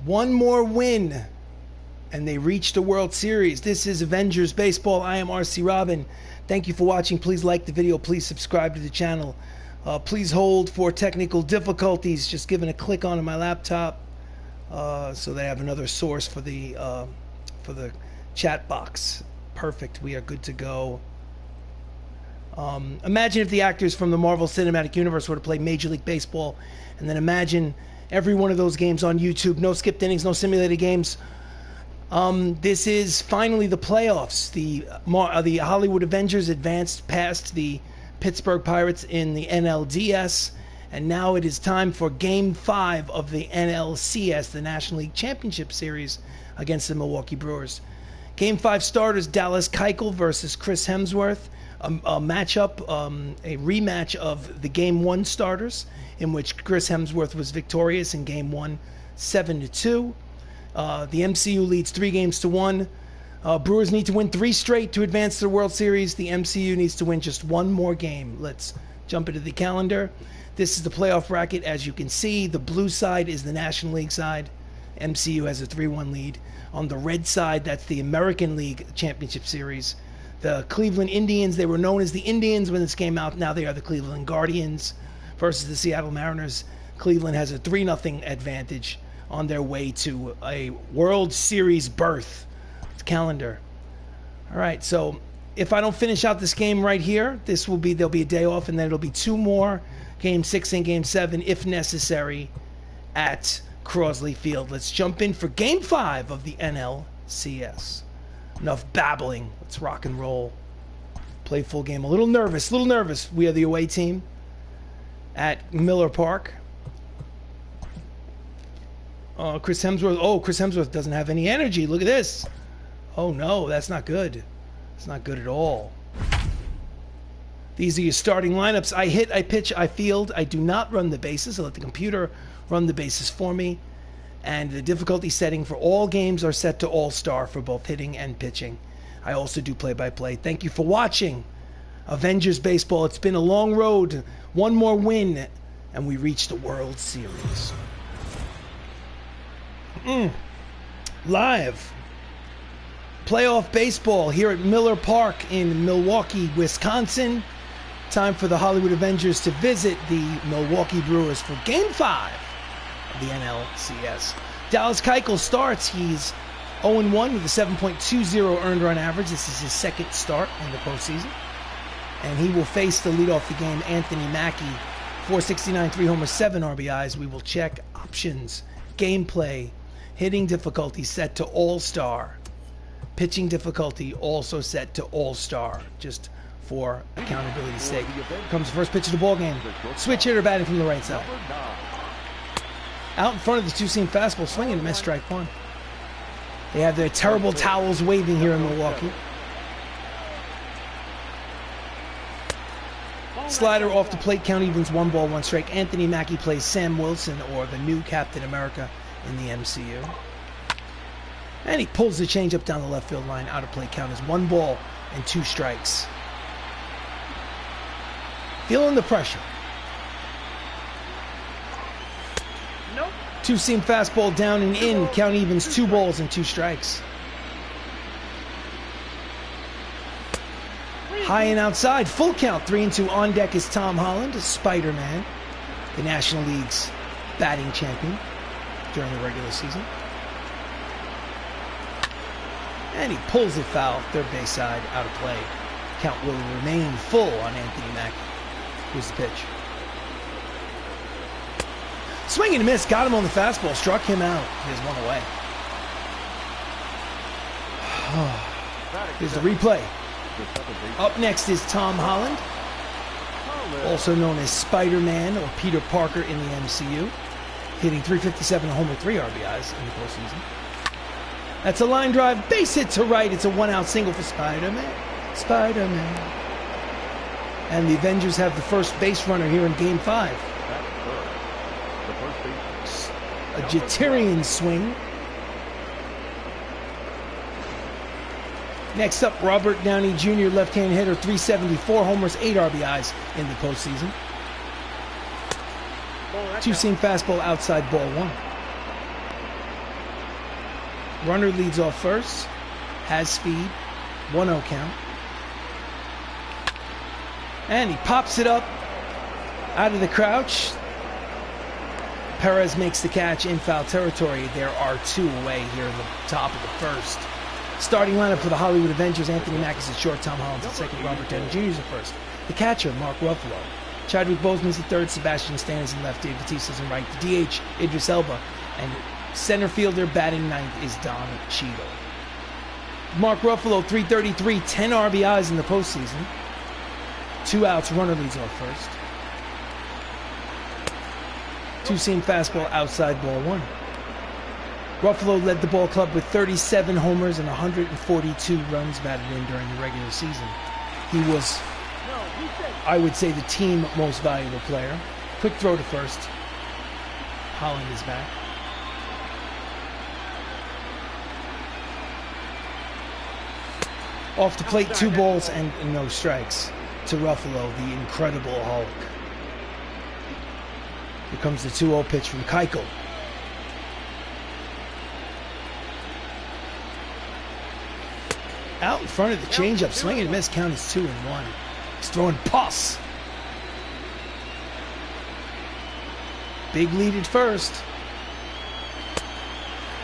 One more win, and they reach the World Series. This is Avengers Baseball. I am RC Robbin. Thank you for watching. Please like the video. Please subscribe to the channel. Please hold for technical difficulties. Just giving a click on my laptop so they have another source for the chat box. Perfect. We are good to go. Imagine if the actors from the Marvel Cinematic Universe were to play Major League Baseball, and then imagine every one of those games on YouTube. No skipped innings, no simulated games. This is finally the playoffs. The Hollywood Avengers advanced past the Pittsburgh Pirates in the NLDS, and now it is time for Game 5 of the NLCS, the National League Championship Series, against the Milwaukee Brewers. Game 5 starters: Dallas Keuchel versus Chris Hemsworth. A rematch of the Game 1 starters, in which Chris Hemsworth was victorious in Game 1, 7-2. The MCU leads 3-1. Brewers need to win 3 straight to advance to the World Series. The MCU needs to win just 1 more game. Let's jump into the calendar. This is the playoff bracket. As you can see, the blue side is the National League side. MCU has a 3-1 lead. On the red side, that's the American League Championship Series. The Cleveland Indians, they were known as the Indians when this came out. Now they are the Cleveland Guardians versus the Seattle Mariners. Cleveland has a 3-0 advantage on their way to a World Series berth. It's calendar. All right, so if I don't finish out this game right here, there'll be a day off, and then it'll be 2 more, Game 6 and Game 7, if necessary, at Crosley Field. Let's jump in for Game 5 of the NLCS. Enough babbling. Let's rock and roll. Play full game. A little nervous. We are the away team at Miller Park. Chris Hemsworth. Oh, Chris Hemsworth doesn't have any energy. Look at this. Oh, no. That's not good. It's not good at all. These are your starting lineups. I hit, I pitch, I field. I do not run the bases. I let the computer run the bases for me. And the difficulty setting for all games are set to all-star for both hitting and pitching. I also do play-by-play. Thank you for watching Avengers Baseball. It's been a long road. 1 more win, and we reach the World Series. Live. Playoff baseball here at Miller Park in Milwaukee, Wisconsin. Time for the Hollywood Avengers to visit the Milwaukee Brewers for Game 5. The NLCS. Dallas Keuchel starts. He's 0-1 with a 7.20 earned run average. This is his 2nd start in the postseason. And he will face the leadoff the game, Anthony Mackie. 469, 3 homers, 7 RBIs. We will check options, gameplay, hitting difficulty set to all-star. Pitching difficulty also set to all-star, just for accountability's sake. Comes the first pitch of the ball game. Switch hitter batting from the right side. Out in front of the 2-seam fastball, swinging and miss, strike 1. They have their terrible towels waving here in Milwaukee. Slider off the plate, count evens, 1 ball, 1 strike. Anthony Mackie plays Sam Wilson, or the new Captain America in the MCU. And he pulls the changeup down the left field line. Out of plate count is 1 ball and 2 strikes. Feeling the pressure. 2-seam fastball down and in. Count evens, 2 balls and 2 strikes. High and outside. Full count. 3-2. On deck is Tom Holland, Spider-Man, the National League's batting champion during the regular season. And he pulls it foul. 3rd base side, out of play. Count will remain full on Anthony Mackie. Here's the pitch. Swing and a miss, got him on the fastball, struck him out. Here's 1 away. Here's the replay. Up next is Tom Holland, also known as Spider-Man or Peter Parker in the MCU, hitting .357, a homer, 3 RBIs in the postseason. That's a line drive, base hit to right. It's a 1-out single for Spider-Man. Spider-Man. And the Avengers have the first base runner here in Game 5. A Jeterian swing. Next up, Robert Downey Jr., left-hand hitter, .374, homers, 8 RBIs in the postseason. 2-seam fastball outside, ball 1. Runner leads off first. Has speed. 1-0 count. And he pops it up out of the crouch. Perez makes the catch in foul territory. There are 2 away here in the top of the first. Starting lineup for the Hollywood Avengers: Anthony Mack is at short, Tom Hollins at second, Robert Downey Jr. is at first. The catcher, Mark Ruffalo. Chadwick Boseman's at third, Sebastian Stan is in left, Dave Bautista's in right. The DH, Idris Elba. And center fielder batting ninth is Don Cheadle. Mark Ruffalo, 333, 10 RBIs in the postseason. 2 outs, runner leads off first. 2-seam fastball, outside ball 1. Ruffalo led the ball club with 37 homers and 142 runs batted in during the regular season. He was, I would say, the team most valuable player. Quick throw to first. Holland is back. Off the plate, 2 balls and no strikes to Ruffalo, the Incredible Hulk. Here comes the 2-0 pitch from Keuchel. Out in front of the changeup, swing and miss, count is 2-1. He's throwing pus. Big lead at first.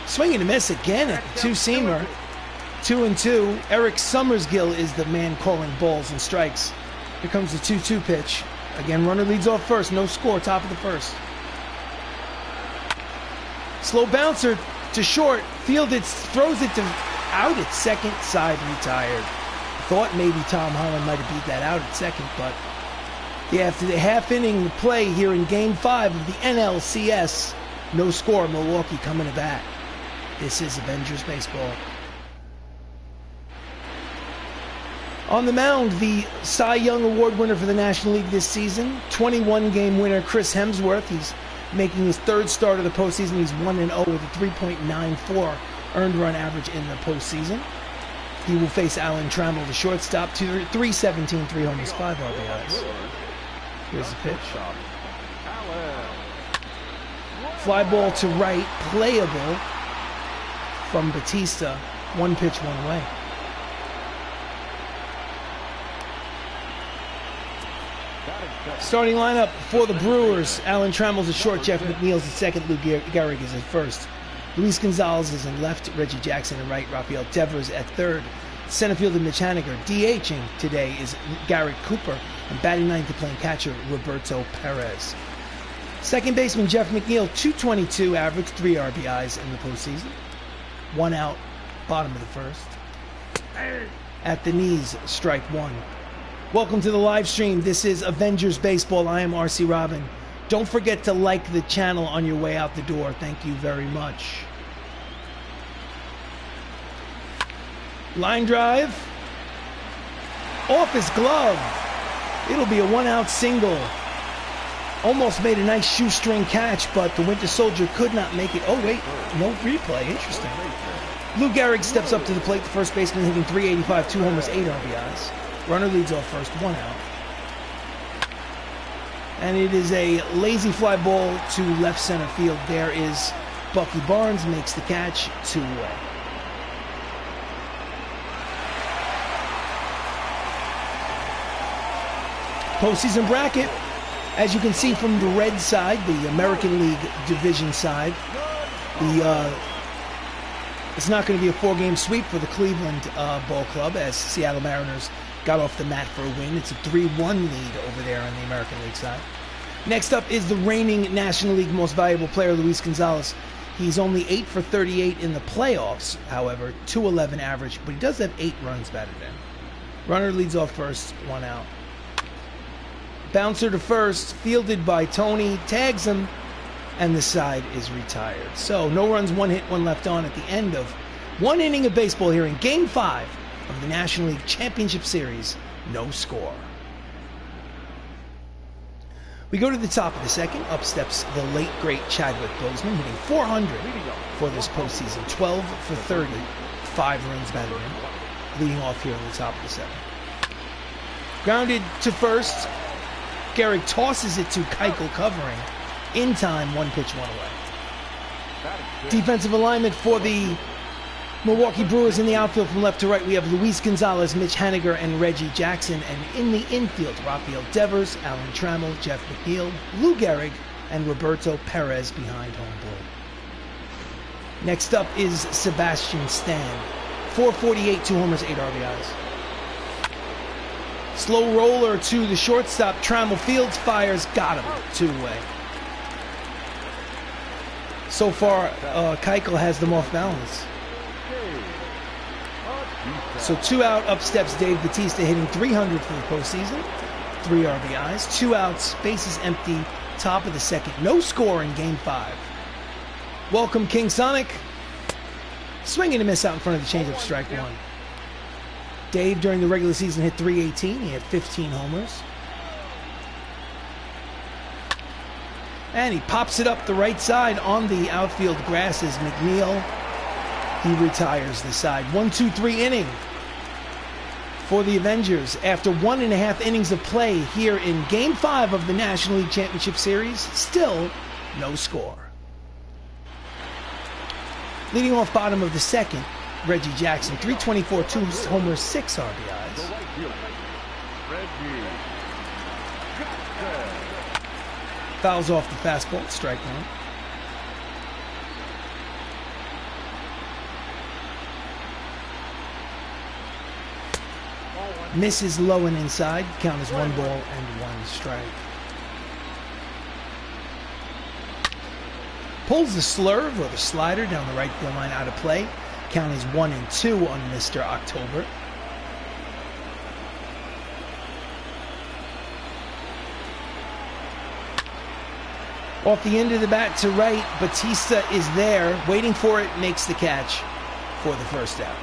Swing and a miss again at the 2-seamer. 2-2. Eric Summersgill is the man calling balls and strikes. Here comes the 2-2 pitch. Again, runner leads off first. No score, top of the first. Slow bouncer to short. Fielded, throws it to out at second, side retired. Thought maybe Tom Holland might have beat that out at second, but after the half inning play here in Game 5 of the NLCS, no score, Milwaukee coming to bat. This is Avengers baseball. On the mound, the Cy Young Award winner for the National League this season, 21-game winner Chris Hemsworth. He's making his 3rd start of the postseason. He's 1-0 with a 3.94 earned run average in the postseason. He will face Alan Trammell, the shortstop, 317, 3 homers, 5 RBIs. Here's the pitch. Fly ball to right, playable from Bautista. 1 pitch, 1 away. Starting lineup for the Brewers: Alan Trammell's at short, Jeff McNeil's at second, Lou Gehrig is at first. Luis Gonzalez is in left, Reggie Jackson in right, Rafael Devers at third. Center fielder Mitch Haniger. DHing today is Garrett Cooper, and batting ninth, the playing catcher Roberto Perez. Second baseman Jeff McNeil, 222 average, 3 RBIs in the postseason. 1 out, bottom of the first. At the knees, strike 1. Welcome to the live stream. This is Avengers Baseball. I am RC Robbin. Don't forget to like the channel on your way out the door. Thank you very much. Line drive. Off his glove. It'll be a 1-out single. Almost made a nice shoestring catch, but the Winter Soldier could not make it. Oh, wait. No replay. Interesting. Lou Gehrig steps up to the plate. The first baseman hitting .385, 2 homers, 8 RBIs. Runner leads off first, 1 out. And it is a lazy fly ball to left center field. There is Bucky Barnes, makes the catch, 2 away. Postseason bracket, as you can see from the red side, the American League division side, it's not going to be a 4-game sweep for the Cleveland Ball Club, as Seattle Mariners got off the mat for a win. It's a 3-1 lead over there on the American League side. Next up is the reigning National League most valuable player, Luis Gonzalez. He's only 8 for 38 in the playoffs, however, 211 average, but he does have 8 runs batted in. Runner leads off first, 1 out. Bouncer to first, fielded by Tony, tags him, and the side is retired. So no runs, 1 hit, 1 left on at the end of 1 inning of baseball here in Game 5 of the National League Championship Series. No score. We go to the top of the second. Up steps the late, great Chadwick Boseman, hitting .400 for this postseason. 12 for 30, 5 runs batted in. Leading off here in the top of the second. Grounded to first. Gehrig tosses it to Keuchel, covering. In time, 1 pitch, 1 away. Defensive alignment for the Milwaukee Brewers in the outfield from left to right, we have Luis Gonzalez, Mitch Haniger, and Reggie Jackson. And in the infield, Rafael Devers, Alan Trammell, Jeff McNeil, Lou Gehrig, and Roberto Perez behind home plate. Next up is Sebastian Stan. 448, 2 homers, 8 RBIs. Slow roller to the shortstop. Trammell fields, fires, got him. 2-away. So far, Keuchel has them off balance. So 2 out, up steps Dave Bautista, hitting 300 for the postseason. 3 RBIs, 2 outs, bases empty, top of the second. No score in Game 5. Welcome, King Sonic. Swing and a miss out in front of the changeup, strike 1. Dave, during the regular season, hit 318. He had 15 homers. And he pops it up the right side on the outfield grasses. McNeil, he retires the side. 1-2-3 inning for the Avengers after 1.5 innings of play here in Game 5 of the National League Championship Series. Still no score. Leading off bottom of the second, Reggie Jackson, 324, 2 homers, 6 RBIs. Fouls off the fastball, strike 1. Misses low and inside. Count is 1 ball and 1 strike. Pulls the slurve or the slider down the right field line, out of play. Count is 1-2 on Mr. October. Off the end of the bat to right, Bautista is there, waiting for it, makes the catch for the first out.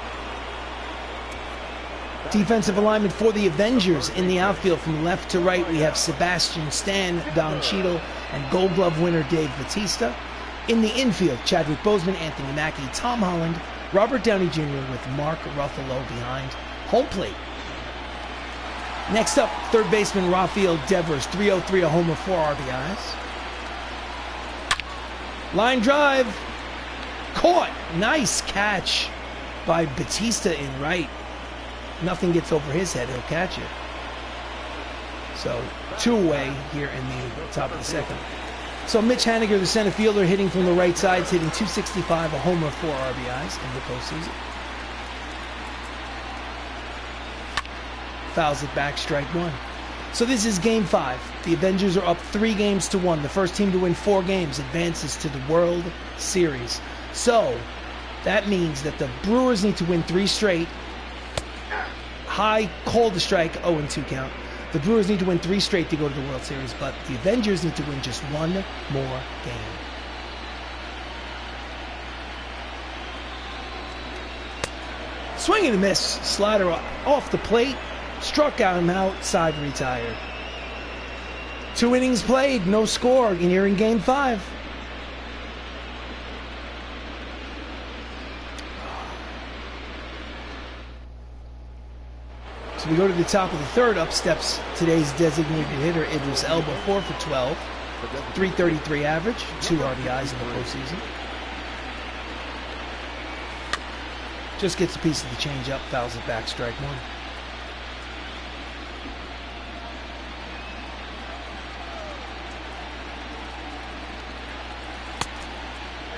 Defensive alignment for the Avengers in the outfield from left to right. We have Sebastian Stan, Don Cheadle, and Gold Glove winner Dave Bautista. In the infield, Chadwick Boseman, Anthony Mackie, Tom Holland, Robert Downey Jr. with Mark Ruffalo behind home plate. Next up, third baseman Rafael Devers, 303, a homer, 4 RBIs. Line drive, caught. Nice catch by Bautista in right. Nothing gets over his head, he'll catch it. So 2 away here in the top of the second. So Mitch Haniger, the center fielder, hitting from the right side, hitting 265, a homer, 4 RBIs in the postseason. Fouls it back, strike 1. So this is Game 5. The Avengers are up 3-1. The first team to win 4 games advances to the World Series. So that means that the Brewers need to win 3 straight. High, called the strike, 0-2 count. The Brewers need to win 3 straight to go to the World Series, but the Avengers need to win just 1 more game. Swing and a miss. Slider off the plate. Struck out him out. Side retired. 2 innings played. No score. And here in Game 5. So we go to the top of the third. Up steps today's designated hitter, Idris Elba, 4 for 12. 333 average. 2 RBIs in the postseason. Just gets a piece of the changeup. Fouls it back. Strike 1.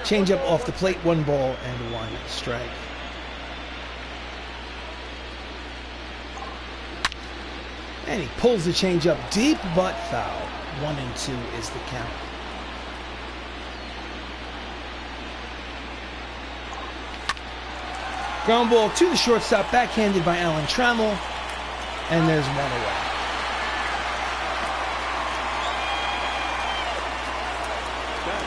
Changeup off the plate, 1 ball and 1 strike. And he pulls the changeup deep, but foul. 1-2 is the count. Ground ball to the shortstop, backhanded by Alan Trammell, and there's 1 away.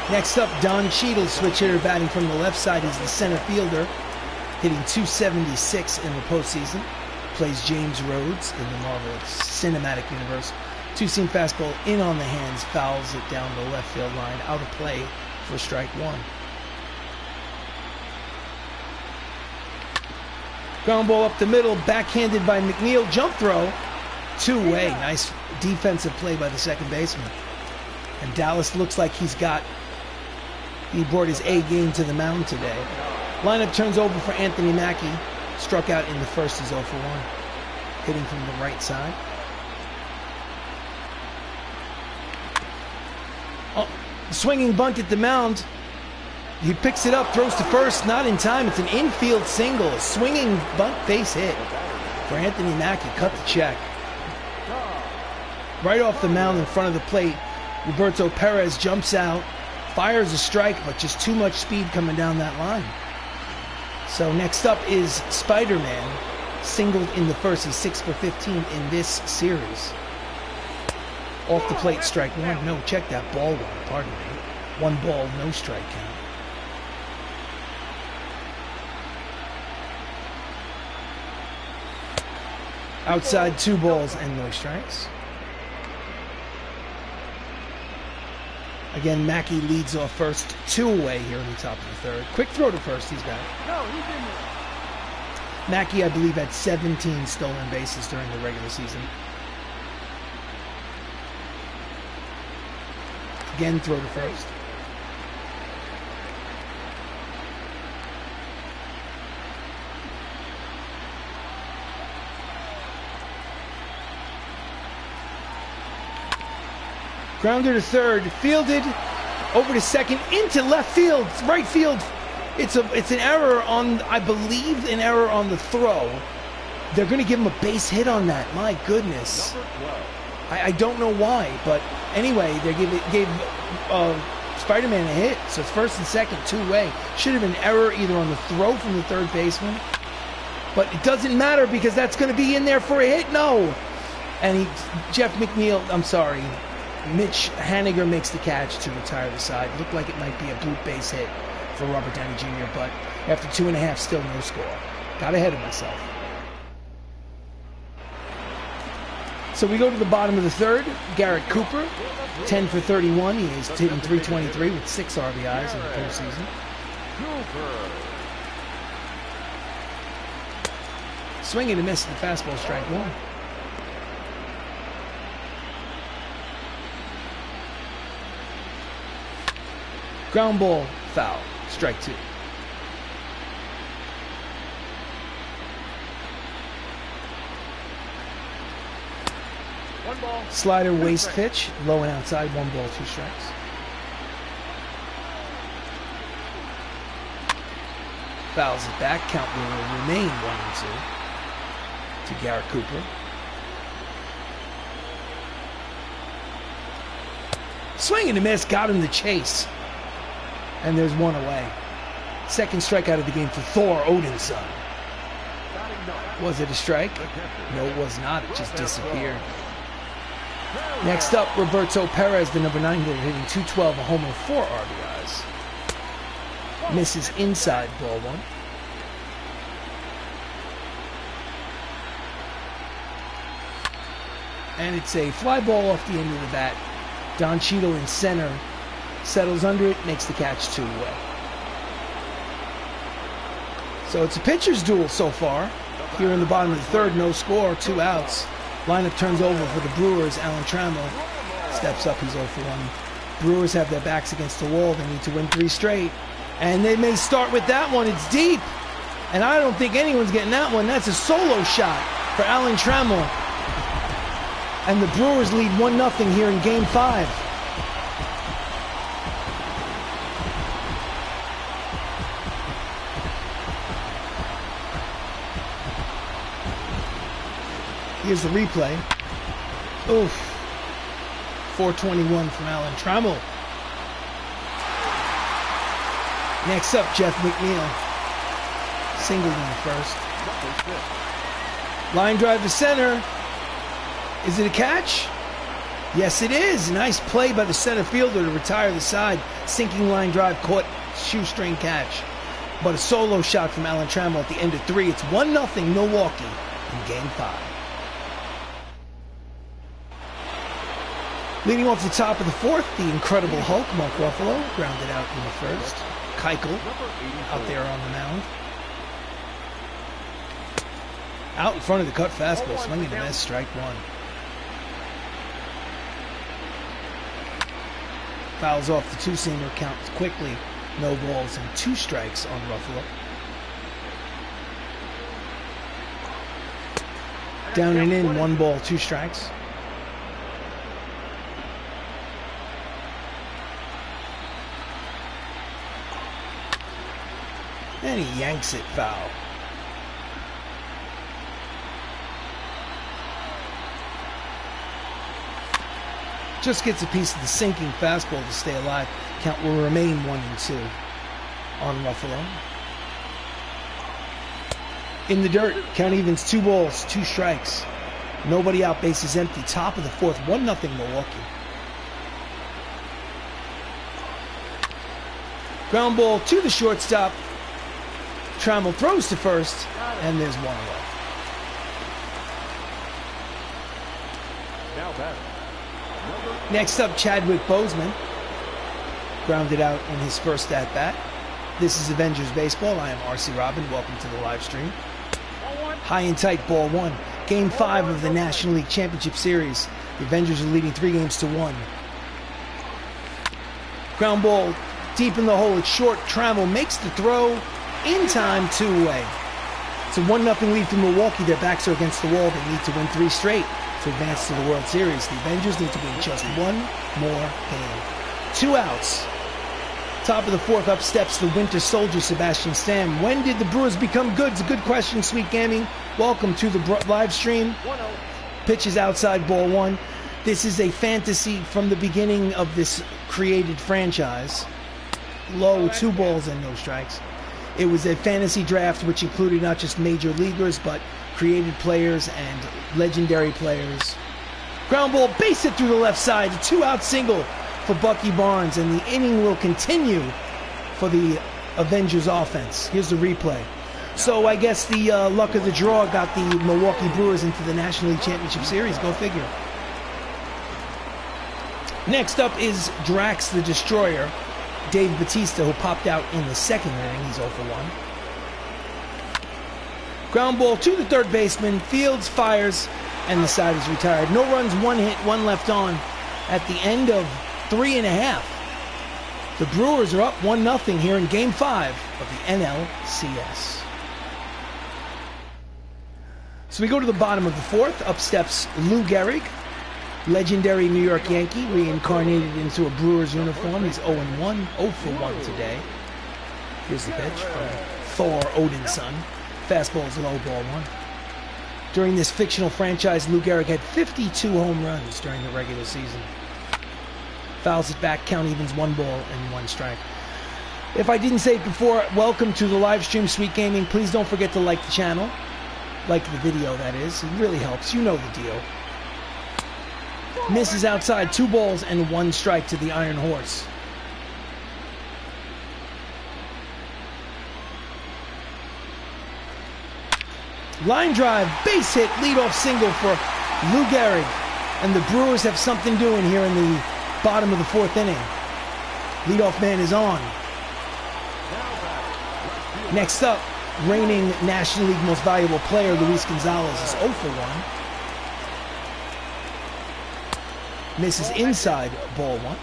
Next up, Don Cheadle, switch hitter, batting from the left side. He's the center fielder, hitting 276 in the postseason. Plays James Rhodes in the Marvel Cinematic Universe. 2-seam fastball in on the hands, fouls it down the left field line, out of play for strike 1. Ground ball up the middle, backhanded by McNeil, jump throw, 2-way. Nice defensive play by the second baseman. And Dallas looks like he brought his A game to the mound today. Lineup turns over for Anthony Mackie. Struck out in the first, is 0 for 1. Hitting from the right side. Oh, swinging bunt at the mound. He picks it up, throws to first, not in time. It's an infield single. A swinging bunt base hit for Anthony Mackie. Cut the check. Right off the mound in front of the plate, Roberto Perez jumps out, fires a strike, but just too much speed coming down that line. So next up is Spider-Man, singled in the first. He's 6 for 15 in this series. Off the plate, strike one. No, check that ball one, pardon me. 1 ball, no strike count. Outside, 2 balls and no strikes. Again, Mackie leads off first, 2 away here in the top of the third. Quick throw to first, he's got it. No, he didn't. Mackie, I believe, had 17 stolen bases during the regular season. Again, throw to first. Grounder to third, fielded over to second, into left field, right field. It's an error on, I believe, an error on the throw. They're going to give him a base hit on that. My goodness. I don't know why, but anyway, they gave Spider-Man a hit. So it's first and second, 2-way. Should have been an error either on the throw from the third baseman, but it doesn't matter because that's going to be in there for a hit. No, and Jeff McNeil. I'm sorry. Mitch Haniger makes the catch to retire the side. Looked like it might be a blue base hit for Robert Downey Jr., but after 2.5, still no score. Got ahead of myself. So we go to the bottom of the third. Garrett Cooper, 10 for 31. He is hitting .323 with 6 RBIs in the postseason. Swing and a miss, the fastball, strike one. Ground ball, foul, strike 2. Slider, waist pitch, low and outside, 1 ball, 2 strikes. Fouls it back, count will remain 1-2 to Garrett Cooper. Swing and a miss, got him the chase. And there's 1 away. Second strikeout of the game for Thor Odinson. Was it a strike? No, it was not. It just disappeared. Next up, Roberto Perez, the number 9 hitter, hitting .212, a homer, 4 RBIs. Misses inside, ball 1. And it's a fly ball off the end of the bat. Don Cheadle in center. Settles under it, makes the catch 2 away. So it's a pitcher's duel so far. Here in the bottom of the third, no score, 2 outs. Lineup turns over for the Brewers. Alan Trammell steps up, he's 0 for 1. Brewers have their backs against the wall. They need to win 3 straight. And they may start with that one. It's deep. And I don't think anyone's getting that one. That's a solo shot for Alan Trammell. And the Brewers lead 1-0 here in Game 5. Here's the replay. Oof. 421 from Alan Trammell. Next up, Jeff McNeil. Singled in the first. Line drive to center. Is it a catch? Yes, it is. Nice play by the center fielder to retire the side. Sinking line drive, caught, shoestring catch. But a solo shot from Alan Trammell at the end of 3. It's 1-0 Milwaukee in Game 5. Leading off the top of the fourth, the Incredible Hulk, Mark Ruffalo, grounded out in the first. Keuchel out there on the mound. Out in front of the cut fastball, swinging and miss, strike 1. Fouls off the 2-seamer, counts quickly. No balls and 2 strikes on Ruffalo. Down and in, 1 ball, 2 strikes. And he yanks it foul. Just gets a piece of the sinking fastball to stay alive. Count will remain 1-2 on Ruffalo. In the dirt, count evens 2 balls, 2 strikes. Nobody out, bases empty. Top of the 4th, 1-0 Milwaukee. Ground ball to the shortstop. Trammell throws to first, and there's 1 away. Now batting. Next up, Chadwick Boseman. Grounded out in his first at-bat. This is Avengers Baseball. I am RC Robbin. Welcome to the live stream. High and tight, ball 1. Game 5 of the National League Championship Series. The Avengers are leading 3-1. Ground ball deep in the hole. It's short. Trammell makes the throw. In time, 2 away. It's a 1-0 lead for Milwaukee. Their backs are against the wall. They need to win 3 straight to advance to the World Series. The Avengers need to win just 1 more game. 2 outs. Top of the 4th, up steps the Winter Soldier, Sebastian Stam. When did the Brewers become good? It's a good question, Sweet Gaming. Welcome to the live stream. Pitch is outside, ball 1. This is a fantasy from the beginning of this created franchise. Low, 2 balls and no strikes. It was a fantasy draft which included not just major leaguers, but created players and legendary players. Ground ball, base hit through the left side. A 2-out single for Bucky Barnes, and the inning will continue for the Avengers offense. Here's the replay. So I guess the luck of the draw got the Milwaukee Brewers into the National League Championship Series. Go figure. Next up is Drax the Destroyer, Dave Bautista, who popped out in the 2nd inning. He's 0 for 1. Ground ball to the 3rd baseman. Fields fires, and the side is retired. No runs, 1 hit, 1 left on at the end of 3.5. The Brewers are up 1-0 here in Game 5 of the NLCS. So we go to the bottom of the 4th. Up steps Lou Gehrig, legendary New York Yankee, reincarnated into a Brewers uniform. He's 0-1, 0 for 1 today. Here's the pitch from Thor Odinson. Fastball is low, ball 1. During this fictional franchise, Lou Gehrig had 52 home runs during the regular season. Fouls it back, count evens, 1 ball and 1 strike. If I didn't say it before, welcome to the live stream, Sweet Gaming. Please don't forget to like the channel. Like the video, that is. It really helps. You know the deal. Misses outside, 2 balls and 1 strike to the Iron Horse. Line drive, base hit, leadoff single for Lou Gehrig. And the Brewers have something doing here in the bottom of the 4th inning. Leadoff man is on. Next up, reigning National League Most Valuable Player, Luis Gonzalez, is 0 for 1. Misses inside, ball 1.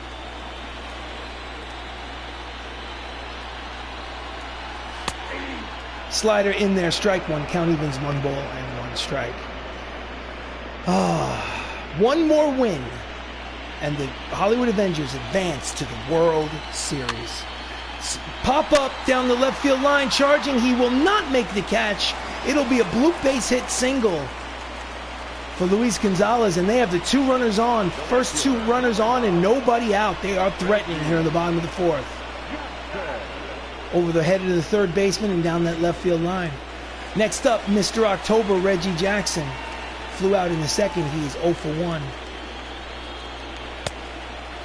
Slider in there, strike 1, count evens, 1 ball and 1 strike. 1 more win, and the Hollywood Avengers advance to the World Series. Pop up down the left field line, charging. He will not make the catch. It'll be a bloop base hit single for Luis Gonzalez, and they have the 2 runners on. First 2 runners on and nobody out. They are threatening here in the bottom of the 4th. Over the head of the 3rd baseman and down that left field line. Next up, Mr. October, Reggie Jackson. Flew out in the 2nd. He is 0 for 1.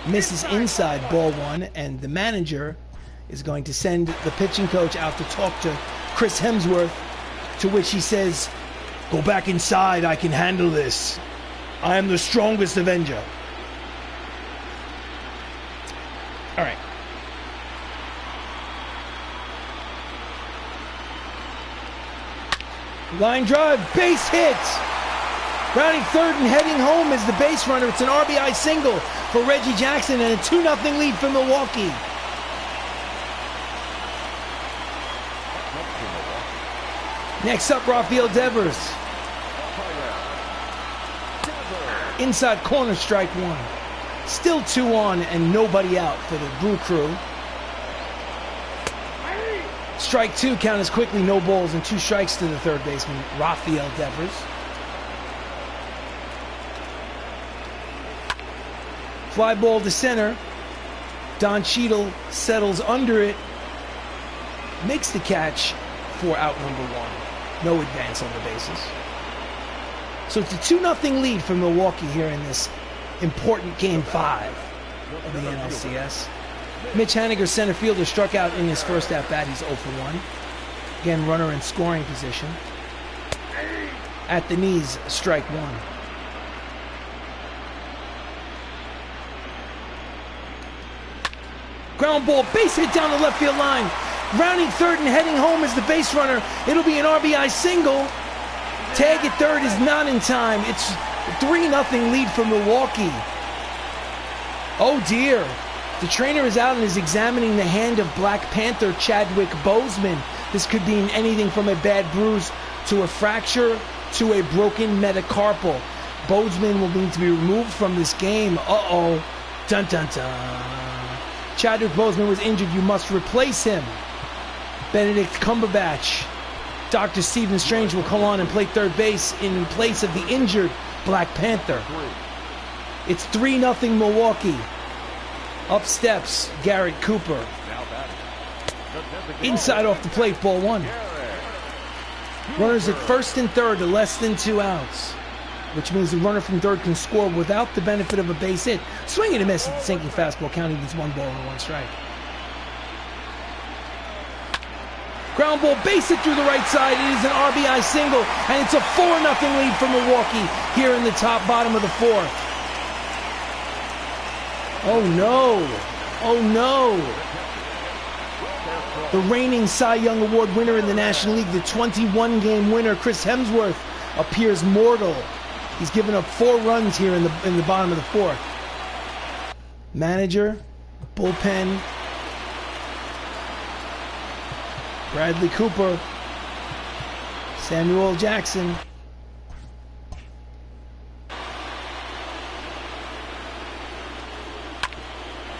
Misses inside, ball 1, and the manager is going to send the pitching coach out to talk to Chris Hemsworth, to which he says, "Go back inside, I can handle this. I am the strongest Avenger." All right. Line drive, base hit. Grounding 3rd and heading home is the base runner. It's an RBI single for Reggie Jackson and a 2-0 lead for Milwaukee. Next up, Rafael Devers. Inside corner, strike one. Still 2 on and nobody out for the Brew Crew. Strike 2, count as quickly, no balls, and 2 strikes to the third baseman, Rafael Devers. Fly ball to center. Don Cheadle settles under it. Makes the catch for out number 1. No advance on the bases. So it's a 2-0 lead for Milwaukee here in this important Game 5 of the NLCS. Mitch Haniger, center fielder, struck out in his first at-bat. He's 0 for 1. Again, runner in scoring position. At the knees, strike 1. Ground ball, base hit down the left field line. Rounding third and heading home is the base runner. It'll be an RBI single. Tag at third is not in time. It's a 3-0 lead for Milwaukee. Oh dear. The trainer is out and is examining the hand of Black Panther Chadwick Boseman. This could mean anything from a bad bruise to a fracture to a broken metacarpal. Boseman will need to be removed from this game. Uh-oh. Dun dun dun. Chadwick Boseman was injured. You must replace him. Benedict Cumberbatch. Dr. Stephen Strange will come on and play third base in place of the injured Black Panther. It's 3-0 Milwaukee. Up steps Garrett Cooper. Inside off the plate, ball 1. Runners at first and third are less than 2 outs, which means the runner from third can score without the benefit of a base hit. Swing and a miss at the sinking fastball, counting as 1 ball and 1 strike. Ground ball, base hit through the right side. It is an RBI single, and it's a 4-0 lead for Milwaukee here in the bottom of the 4th. Oh no, oh no. The reigning Cy Young Award winner in the National League, the 21-game winner, Chris Hemsworth, appears mortal. He's given up 4 runs here in the bottom of the 4th. Manager, bullpen, Bradley Cooper, Samuel Jackson.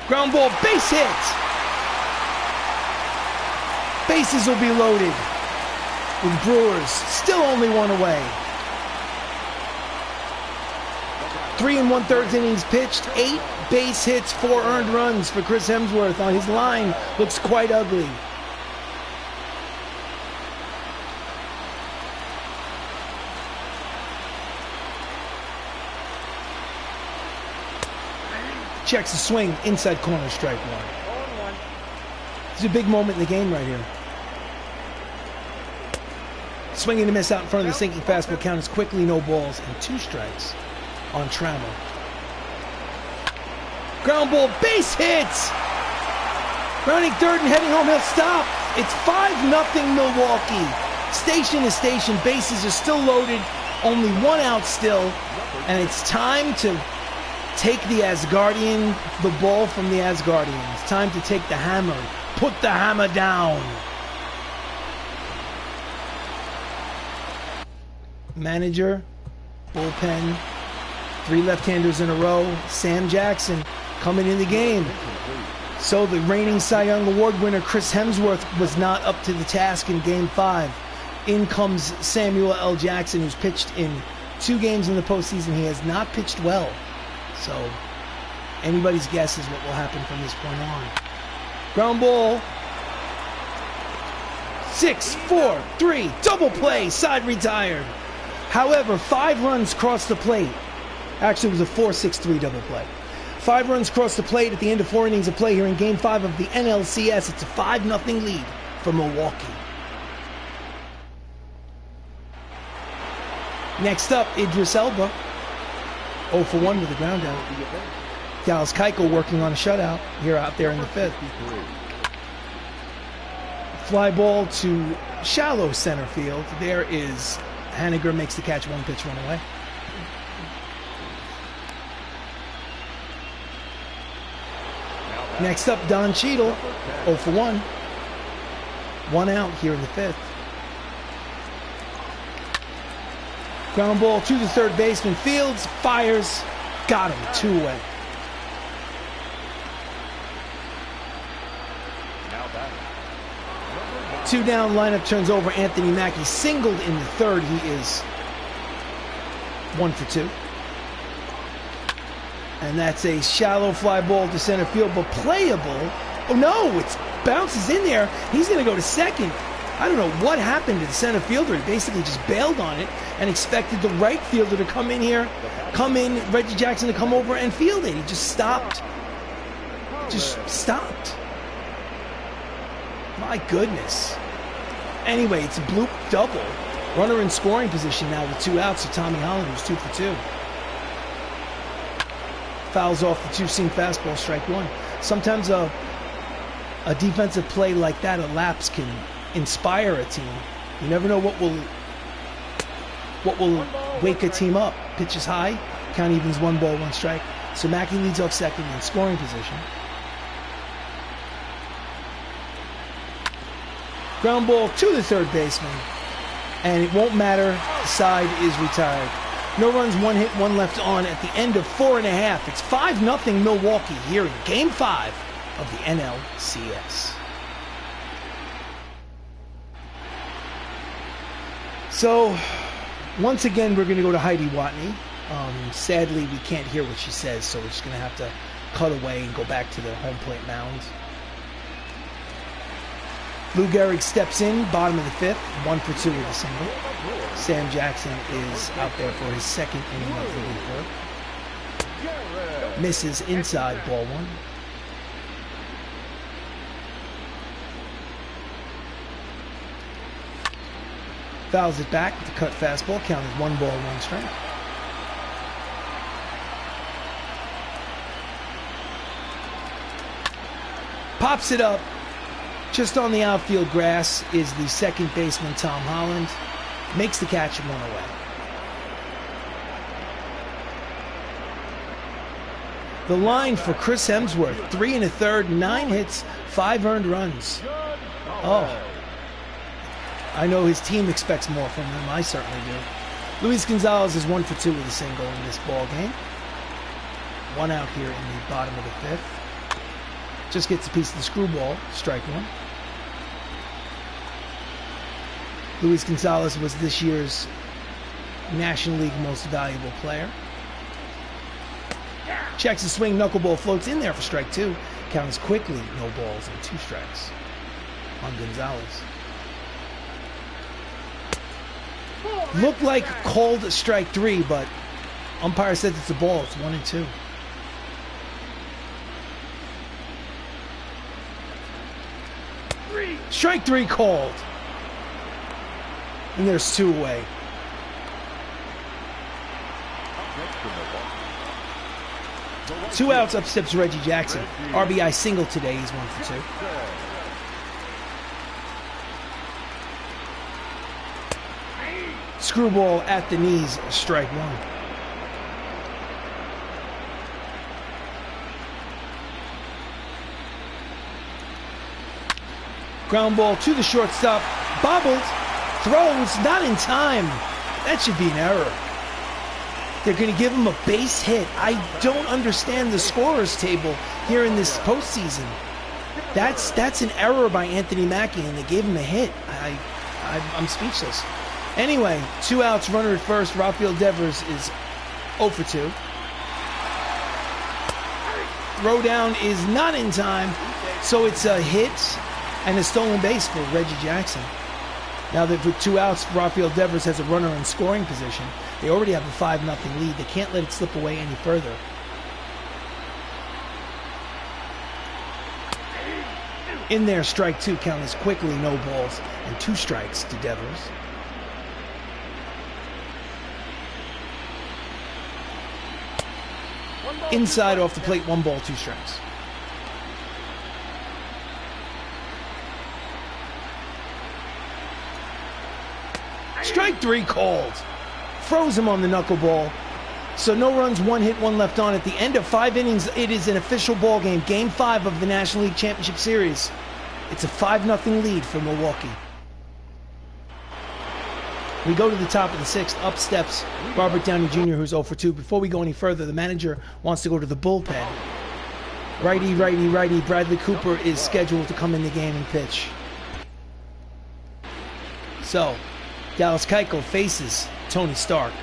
Ground ball, base hit. Bases will be loaded with Brewers still only 1 away. 3 1/3 innings pitched, 8 base hits, 4 earned runs for Chris Hemsworth. On his line looks quite ugly. Checks the swing, inside corner, strike 1. It's a big moment in the game right here. Swinging to miss out in front of the sinking fastball, count as quickly, no balls, and 2 strikes on Trammell. Ground ball, base hits! Rounding third and heading home, he'll stop. It's 5-0 Milwaukee. Station to station, bases are still loaded, only 1 out still, and it's time to take the ball from the Asgardians. It's time to take the hammer. Put the hammer down. Manager, bullpen, 3 left-handers in a row. Sam Jackson coming in the game. So the reigning Cy Young Award winner Chris Hemsworth was not up to the task in Game 5. In comes Samuel L. Jackson, who's pitched in 2 games in the postseason. He has not pitched well. So anybody's guess is what will happen from this point on. Ground ball. 6-4-3, double play, side retired. However, 5 runs crossed the plate. Actually, it was a 4-6-3 double play. 5 runs crossed the plate at the end of 4 innings of play here in Game 5 of the NLCS. It's a 5-0 lead for Milwaukee. Next up, Idris Elba. 0 for 1 with the groundout. Dallas Keuchel working on a shutout here out there in the 5th. Fly ball to shallow center field. There is Haniger, makes the catch, 1 pitch, run away. Next up, Don Cheadle, 0 for 1. 1 out here in the 5th. Ground ball to the third baseman. Fields fires. Got him. 2 away. Two down, lineup turns over. Anthony Mackie singled in the third. He is 1 for 2. And that's a shallow fly ball to center field, but playable. Oh no, it bounces in there. He's going to go to second. I don't know what happened to the center fielder. He basically just bailed on it and expected the right fielder to come in here, Reggie Jackson to come over and field it. He just stopped. Just stopped. My goodness. Anyway, it's a bloop double. Runner in scoring position now with 2 outs. So Tommy Holland, who's 2 for 2. Fouls off the 2-seam fastball, strike 1. Sometimes a defensive play like that, a lapse, can inspire a team. You never know what will wake a team up. Pitch is high, count evens, 1 ball, 1 strike. So Mackie leads off second in scoring position. Ground ball to the third baseman, and it won't matter. The side is retired. No runs, 1 hit, 1 left on at the end of 4.5. It's 5-0 Milwaukee here in Game 5 of the NLCS. So, once again, we're going to go to Heidi Watney. Sadly, we can't hear what she says, so we're just going to have to cut away and go back to the home plate mound. Lou Gehrig steps in, bottom of the 5th, 1 for 2 with a single. Sam Jackson is out there for his second inning of relief work. Misses inside, ball 1. Fouls it back with the cut fastball, counted 1 ball, 1 strike. Pops it up. Just on the outfield grass is the second baseman, Tom Holland. Makes the catch and 1 away. The line for Chris Hemsworth, 3 1/3, 9 hits, 5 earned runs. Oh, I know his team expects more from him. I certainly do. Luis Gonzalez is 1 for 2 with a single in this ball game. 1 out here in the bottom of the 5th. Just gets a piece of the screwball, strike 1. Luis Gonzalez was this year's National League Most Valuable Player. Checks the swing, knuckleball floats in there for strike 2. Counts quickly, no balls and 2 strikes on Gonzalez. Looked like called strike 3, but umpire says it's a ball. It's 1 and 2. Strike 3 called. And there's 2 away. Two outs, up steps Reggie Jackson. RBI single today, he's 1 for 2. Screwball at the knees, strike 1. Ground ball to the shortstop, bobbled, throws, not in time. That should be an error. They're going to give him a base hit. I don't understand the scorer's table here in this postseason. That's an error by Anthony Mackie, and they gave him a hit. I'm speechless. Anyway, 2 outs, runner at first. Rafael Devers is 0 for 2. Throw down is not in time, so it's a hit and a stolen base for Reggie Jackson. Now that with 2 outs, Rafael Devers has a runner in scoring position. They already have a 5-0 lead. They can't let it slip away any further. In there, strike 2, count is quickly, no balls, and 2 strikes to Devers. Inside off the plate, 1 ball, 2 strikes. Strike 3 called. Froze him on the knuckleball. So no runs, 1 hit, 1 left on. At the end of 5 innings, it is an official ball game. Game 5 of the National League Championship Series. It's a 5-0 lead for Milwaukee. We go to the top of the 6th. Up steps Robert Downey Jr., who's 0 for 2. Before we go any further, the manager wants to go to the bullpen. Righty, righty, righty. Bradley Cooper is scheduled to come in the game and pitch. So, Dallas Keuchel faces Tony Stark.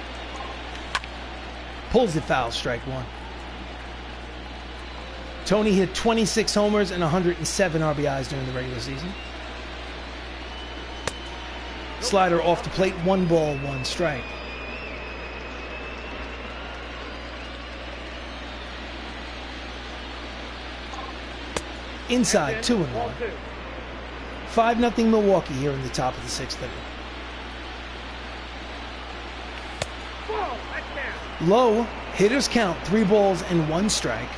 Pulls it foul, strike 1. Tony hit 26 homers and 107 RBIs during the regular season. Slider off the plate, 1 ball, 1 strike. Inside, 2-1. 5-0 Milwaukee here in the top of the 6th inning. Low, hitters count, 3 balls and 1 strike.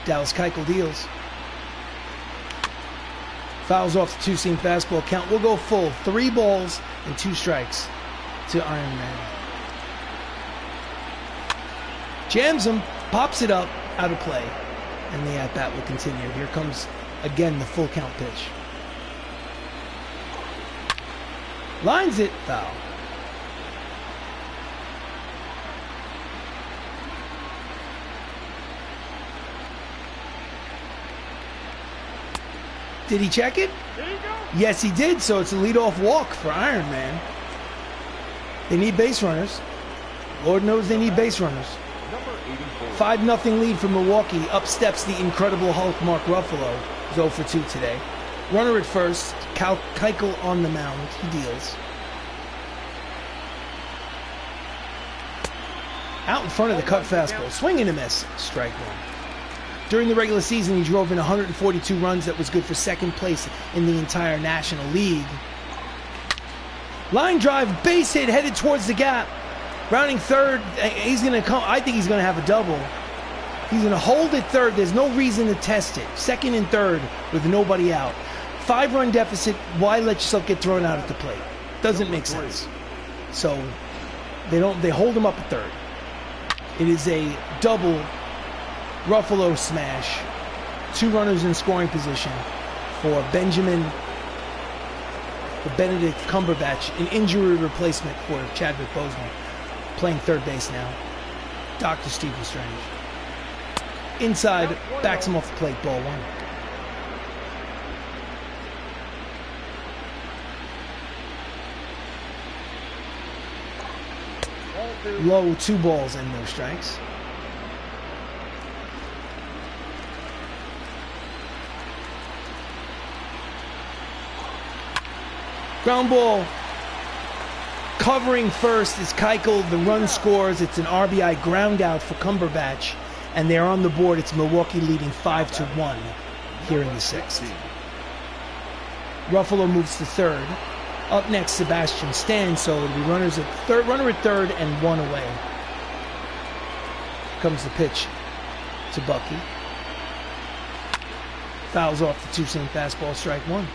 Dallas Keuchel deals. Fouls off the 2-seam fastball count. We'll go full, 3 balls and 2 strikes to Iron Man. Jams him, pops it up, out of play. And the at-bat will continue. Here comes, again, the full count pitch. Lines it, foul. Did he check it? Yes, he did, so it's a leadoff walk for Iron Man. They need base runners. Lord knows they need base runners. 5-0 lead for Milwaukee. Up steps the Incredible Hulk, Mark Ruffalo. He's 0 for 2 today. Runner at first. Keuchel on the mound. He deals. Out in front of the cut fastball. Swing and a miss. Strike 1. During the regular season, he drove in 142 runs. That was good for 2nd place in the entire National League. Line drive, base hit, headed towards the gap. Rounding third, he's going to come. I think he's going to have a double. He's going to hold it third. There's no reason to test it. 2nd and 3rd with nobody out. 5-run deficit. Why let yourself get thrown out at the plate? Doesn't make sense. So they hold him up at 3rd. It is a double Ruffalo smash. 2 runners in scoring position for Benedict Cumberbatch, an injury replacement for Chadwick Boseman, playing 3rd base now. Dr. Stephen Strange. Inside, backs him off the plate, ball 1. Low, 2 balls and no strikes. Ground ball. Covering first is Keuchel. The run scores. It's an RBI ground out for Cumberbatch. And they're on the board. It's Milwaukee leading 5-1 here in the 6th. Ruffalo moves to 3rd. Up next, Sebastian Stan. So it'll be runner at 3rd and 1 away. Here comes the pitch to Bucky. Fouls off the 2-seam fastball, strike 1.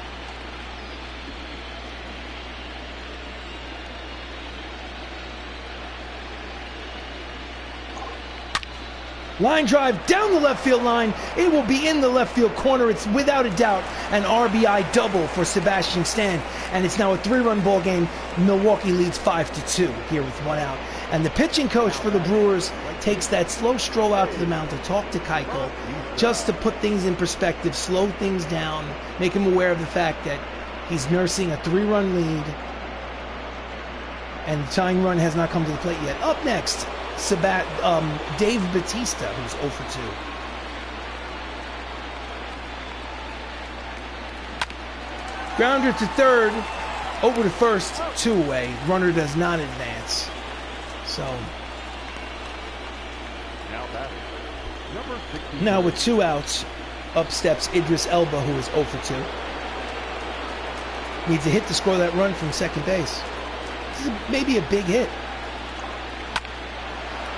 Line drive down the left field line. It will be in the left field corner. It's without a doubt an RBI double for Sebastian Stan. And it's now a 3-run ball game. Milwaukee leads 5-2 here with 1 out. And the pitching coach for the Brewers takes that slow stroll out to the mound to talk to Keuchel, just to put things in perspective, slow things down, make him aware of the fact that he's nursing a 3-run lead. And the tying run has not come to the plate yet. Up next, Dave Bautista, who's 0 for 2. Grounder to 3rd, over to 1st, 2 away. Runner does not advance. So now with 2 outs, up steps Idris Elba, who is 0 for 2. Needs a hit to score that run from 2nd base. This is maybe a big hit.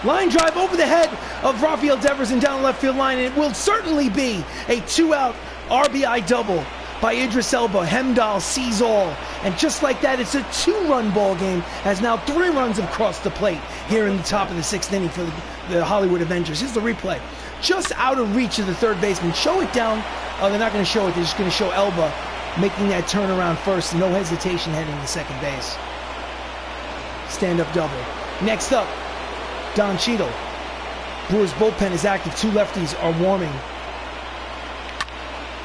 Line drive over the head of Rafael Devers and down the left field line, and it will certainly be a 2-out RBI double by Idris Elba. Hemdahl sees all, and just like that, it's a 2-run ball game, as now 3 runs have crossed the plate here in the top of the 6th inning for the Hollywood Avengers. Here's the replay. Just out of reach of the 3rd baseman. Show it down. Oh, they're not going to show it. They're just going to show Elba making that turnaround first. No hesitation heading to second base. Stand-up double. Next up, Don Cheadle. Brewers bullpen is active. Two lefties are warming.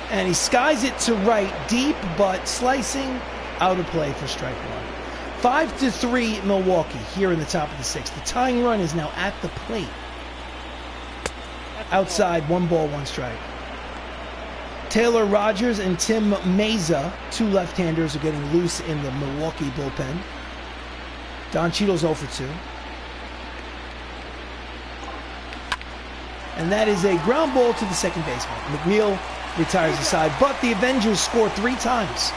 And he skies it to right, deep, but slicing, out of play for strike one. 5-3 Milwaukee here in the top of the sixth. The tying run is now at the plate. Outside, 1 ball, 1 strike. Taylor Rogers and Tim Meza, two left-handers, are getting loose in the Milwaukee bullpen. Don Cheadle's 0 for 2. And that is a ground ball to the second baseman. McNeil retires the side, but the Avengers score 3 times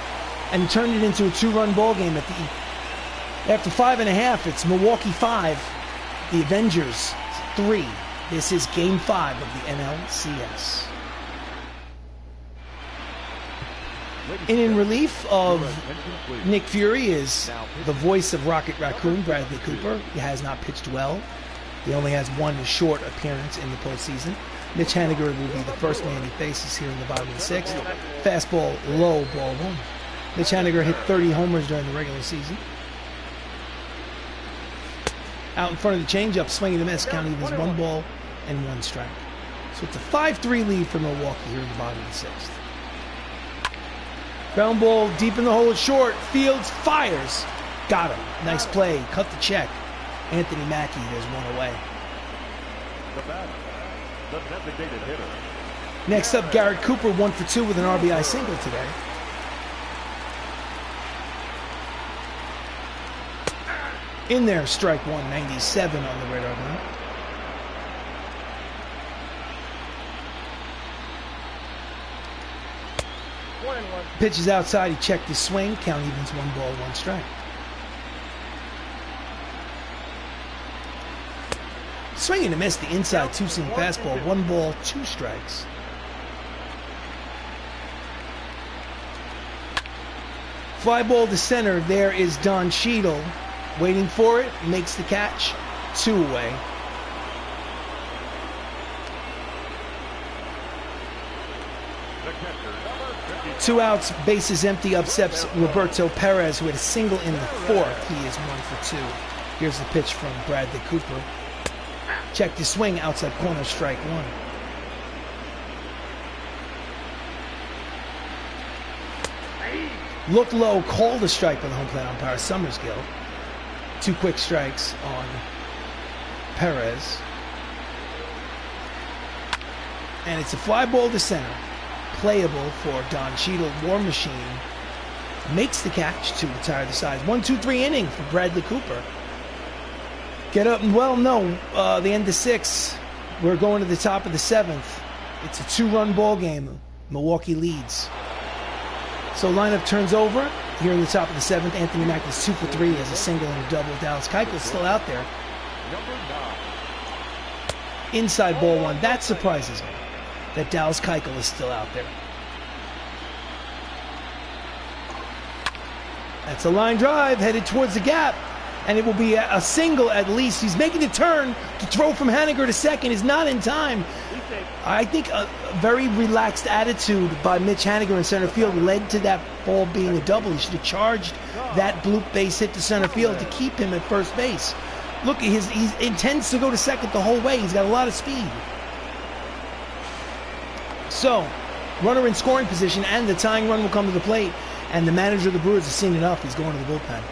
and turned it into a 2-run ball game after 5.5. It's Milwaukee 5, the Avengers 3. This is Game 5 of the NLCS. In relief of Nick Fury is the voice of Rocket Raccoon, Bradley Cooper. He has not pitched well. He only has 1 short appearance in the postseason. Mitch Haniger will be the first man he faces here in the bottom of the 6th. Fastball low, ball 1. Mitch Haniger hit 30 homers during the regular season. Out in front of the changeup, swinging and a miss. Count evens 1 ball and 1 strike. So it's a 5-3 lead for Milwaukee here in the bottom of the 6th. Ground ball deep in the hole, short. Fields fires. Got him. Nice play. Cut the check. Anthony Mackie, there's 1 away. The designated hitter. Next up, Garrett Cooper, 1 for 2 with an RBI single today. In there, strike 1, 97 on the radar gun. Pitches outside, he checked his swing. Count evens 1 ball, 1 strike. Swing and a miss, the inside 2-seam fastball, 1 ball, 2 strikes. Fly ball to center, there is Don Cheadle. Waiting for it, makes the catch, 2 away. Two outs, bases empty, upsets Roberto Perez, who had a single in the 4th. He is 1 for 2. Here's the pitch from Bradley Cooper. Checked his swing, outside corner, strike 1. Looked low, called a strike by the home plate umpire, Summersgill. 2 quick strikes on Perez. And it's a fly ball to center. Playable for Don Cheadle. War Machine makes the catch to retire the side. 1-2-3 inning for Bradley Cooper. Get up and well, no. The end of 6. We're going to the top of the 7th. It's a 2-run ball game. Milwaukee leads. So lineup turns over here in the top of the 7th. Anthony Mack is 2 for 3 as a single and a double. Dallas Keuchel's still out there. Inside ball 1. That surprises me, that Dallas Keuchel is still out there. That's a line drive headed towards the gap, and it will be a single at least. He's making the turn to throw from Haniger to second. Is not in time. I think a very relaxed attitude by Mitch Haniger in center field led to that ball being a double. He should have charged that bloop base hit to center field to keep him at first base. Look, he intends to go to second the whole way. He's got a lot of speed. So, runner in scoring position, and the tying run will come to the plate. And the manager of the Brewers has seen enough. He's going to the bullpen.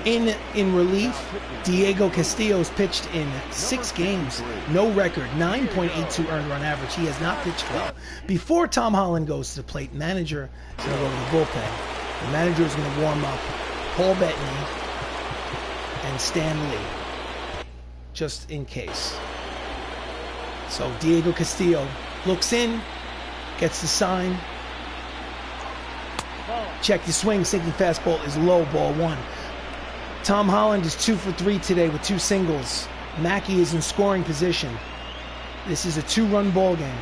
In relief, Diego Castillo's pitched in 6 games. No record, 9.82 earned run average. He has not pitched well. Before Tom Holland goes to the plate, manager is going to go to the bullpen. The manager is going to warm up Paul Bettany and Stan Lee, just in case. So Diego Castillo looks in, gets the sign. Check the swing, sinking fastball is low, ball 1. Tom Holland is 2 for 3 today with 2 singles. Mackie is in scoring position. This is a 2-run ball game.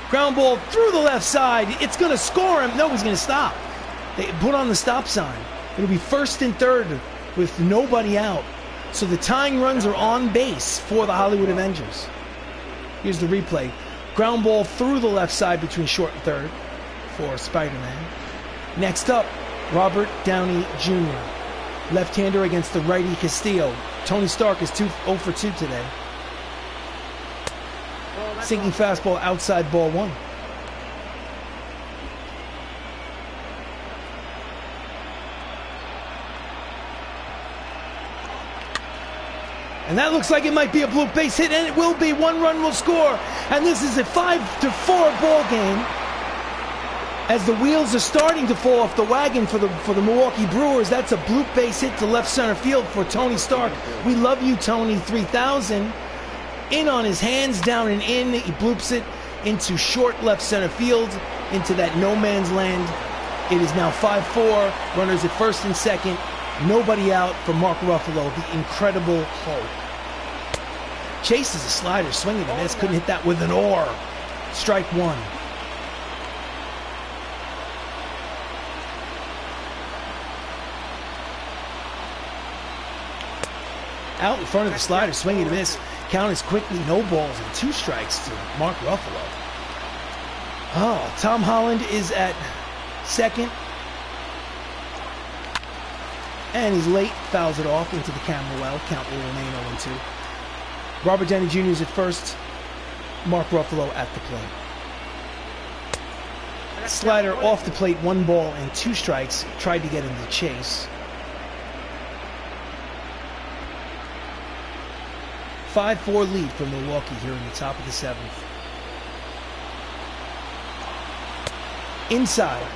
Ground ball through the left side. It's going to score him. No, he's going to stop. They put on the stop sign. It'll be 1st and 3rd with nobody out. So the tying runs are on base for the Hollywood Avengers. Here's the replay. Ground ball through the left side between short and third for Spider-Man. Next up, Robert Downey Jr. Left-hander against the righty Castillo. Tony Stark is 0 for 2 today. Sinking fastball outside, ball 1. And that looks like it might be a blue base hit, and it will be. 1 run will score. And this is a 5-4 ball game as the wheels are starting to fall off the wagon for the Milwaukee Brewers. That's a blue base hit to left center field for Tony Stark. We love you, Tony. 3,000. In on his hands, down and in. He bloops it into short left center field, into that no man's land. It is now 5-4. Runners at first and second. Nobody out for Mark Ruffalo, the Incredible Hulk. Chases a slider, swinging and miss. Couldn't hit that with an oar. Strike 1. Out in front of the slider, swinging and miss. Count is quickly no balls and 2 strikes to Mark Ruffalo. Oh, Tom Holland is at second. And he's late, fouls it off into the camera well. Count will remain 0-2. Robert Downey Jr. is at first. Mark Ruffalo at the plate. Slider off the plate, 1 ball and 2 strikes. Tried to get in the chase. 5-4 lead for Milwaukee here in the top of the 7th. Inside.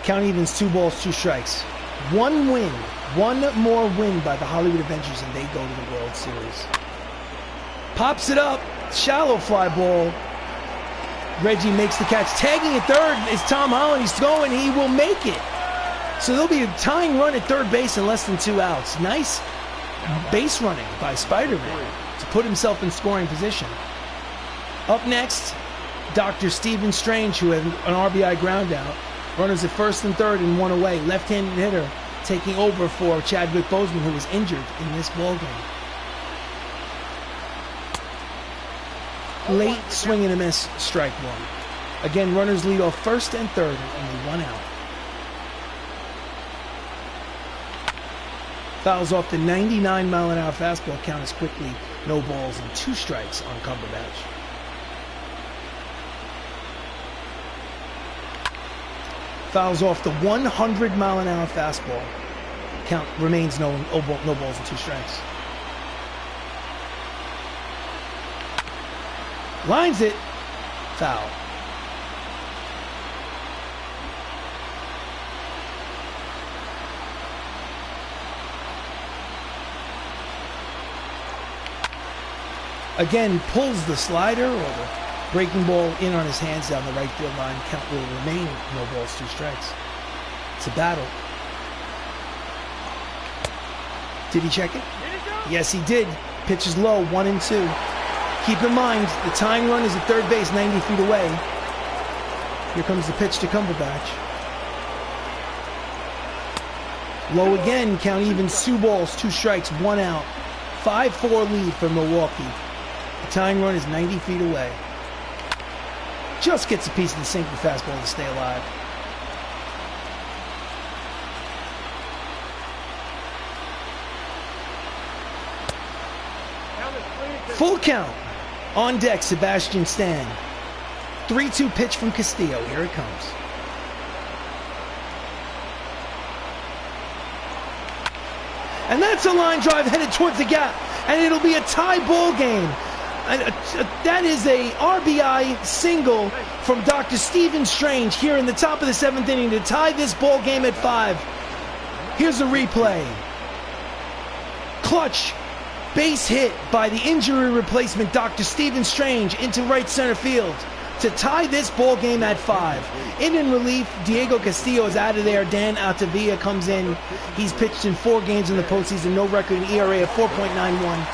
Count evens 2 balls, 2 strikes. 1 win. 1 more win by the Hollywood Avengers and they go to the World Series. Pops it up. Shallow fly ball. Reggie makes the catch. Tagging at third is Tom Holland. He's throwing. He will make it. So there'll be a tying run at third base in less than 2 outs. Nice base running by Spider-Man to put himself in scoring position. Up next, Dr. Stephen Strange, who had an RBI ground out. Runners at first and third and 1 away. Left-handed hitter taking over for Chadwick Boseman, who was injured in this ballgame. Late swing and a miss, strike 1. Again, runners lead off first and third and only 1 out. Fouls off the 99-mile-an-hour fastball. Count is quickly no balls and 2 strikes on Cumberbatch. Fouls off the 100-mile-an-hour fastball. Count remains no balls and 2 strikes. Lines it. Foul. Again, pulls the slider or the breaking ball in on his hands down the right field line. Count will remain no balls, 2 strikes. It's a battle. Did he check it? Yes, he did. Pitch is low, 1-2. Keep in mind, the tying run is at third base, 90 feet away. Here comes the pitch to Cumberbatch. Low again, count even 2 balls, 2 strikes, 1 out. 5-4 lead for Milwaukee. The tying run is 90 feet away. Just gets a piece of the sinking fastball to stay alive. Full count. On deck, Sebastian Stan. 3-2 pitch from Castillo. Here it comes. And that's a line drive headed towards the gap. And it'll be a tie ball game. And that is a RBI single from Dr. Stephen Strange here in the top of the 7th inning to tie this ball game at 5. Here's a replay. Clutch base hit by the injury replacement Dr. Stephen Strange into right center field to tie this ball game at 5. In relief, Diego Castillo is out of there. Dan Altavilla comes in. He's pitched in 4 games in the postseason, no record, an ERA of 4.91.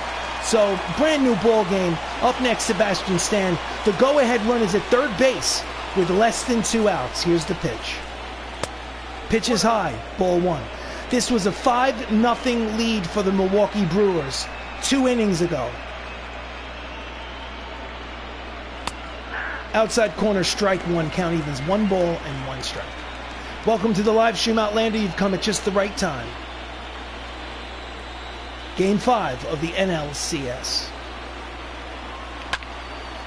So, brand new ball game. Up next, Sebastian Stan. The go-ahead run is at third base with less than 2 outs. Here's the pitch. Pitch is high, ball 1. This was a 5-0 lead for the Milwaukee Brewers 2 innings ago. Outside corner, strike one. Count evens 1 ball and 1 strike. Welcome to the live stream, Outlander. You've come at just the right time. Game 5 of the NLCS.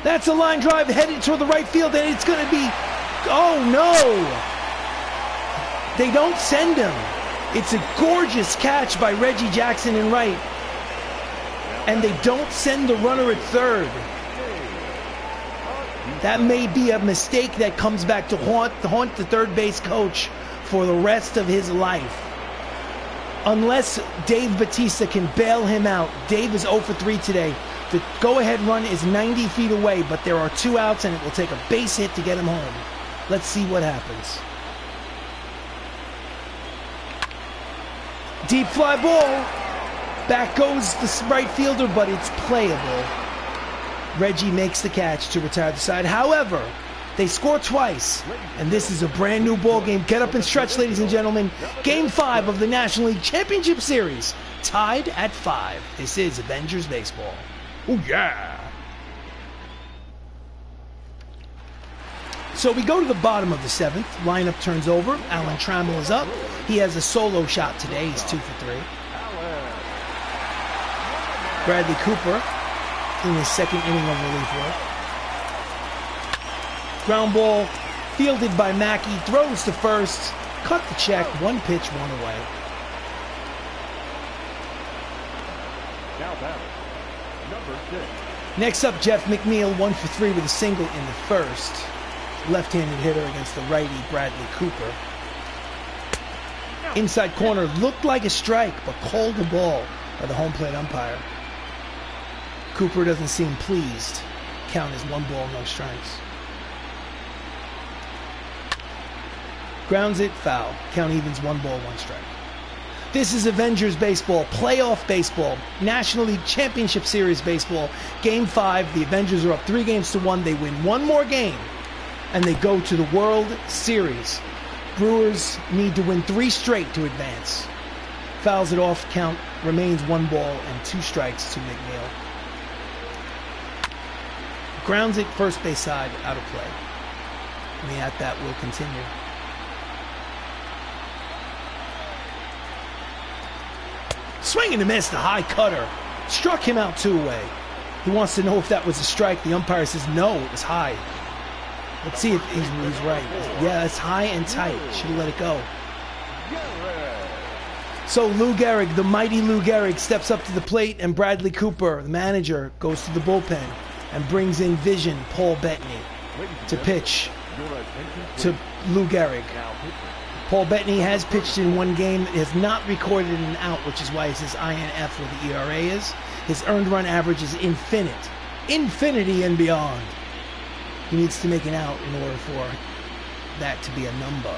That's a line drive headed toward the right field, and it's going to be... Oh, no! They don't send him. It's a gorgeous catch by Reggie Jackson in right. And they don't send the runner at third. That may be a mistake that comes back to haunt the third base coach for the rest of his life. Unless Dave Bautista can bail him out. Dave is 0 for 3 today. The go-ahead run is 90 feet away, but there are 2 outs, and it will take a base hit to get him home. Let's see what happens. Deep fly ball. Back goes the right fielder, but it's playable. Reggie makes the catch to retire the side. However, they score twice, and this is a brand new ball game. Get up and stretch, ladies and gentlemen. Game 5 of the National League Championship Series, tied at 5. This is Avengers baseball. Oh yeah! So we go to the bottom of the 7th. Lineup turns over. Alan Trammell is up. He has a solo shot today. He's 2 for 3. Bradley Cooper in his 2nd inning of relief work. Ground ball fielded by Mackey. Throws to first. Cut the check. 1 pitch, 1 away. Now batting, number 6. Next up, Jeff McNeil, 1 for 3 with a single in the 1st. Left-handed hitter against the righty Bradley Cooper. Inside corner looked like a strike, but called the ball by the home plate umpire. Cooper doesn't seem pleased. Count is 1 ball, no strikes. Grounds it, foul. Count evens 1 ball, 1 strike. This is Avengers baseball, playoff baseball, National League Championship Series baseball. Game 5, the Avengers are up 3 games to 1. They win 1 more game, and they go to the World Series. Brewers need to win 3 straight to advance. Fouls it off, count remains 1 ball and 2 strikes to McNeil. Grounds it, first base side, out of play. And the at-bat will continue. Swing and a miss, the high cutter. Struck him out 2 away. He wants to know if that was a strike. The umpire says no, it was high. Let's see if he's right. Yeah, it's high and tight. Should have let it go. So Lou Gehrig, the mighty Lou Gehrig, steps up to the plate, and Bradley Cooper, the manager, goes to the bullpen and brings in Vision Paul Bettany to pitch to Lou Gehrig. Paul Bettany has pitched in 1 game, has not recorded an out, which is why he says INF where the ERA is. His earned run average is infinite. Infinity and beyond. He needs to make an out in order for that to be a number.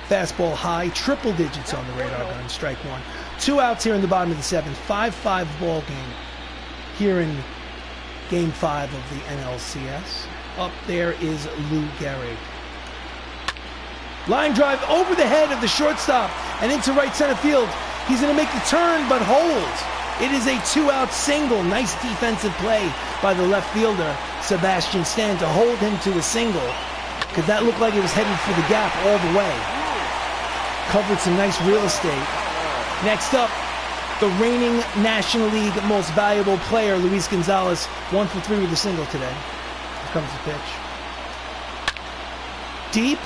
Fastball high, triple digits on the radar gun, strike 1. 2 outs here in the bottom of the 7th. 5-5 ball game here in Game 5 of the NLCS. Up there is Lou Gehrig. Line drive over the head of the shortstop and into right center field. He's going to make the turn, but hold. It is a 2-out single. Nice defensive play by the left fielder, Sebastian Stan, to hold him to a single, because that looked like it was headed for the gap all the way. Covered some nice real estate. Next up, the reigning National League most valuable player, Luis Gonzalez, 1 for 3 with a single today. Here comes the pitch. Deep,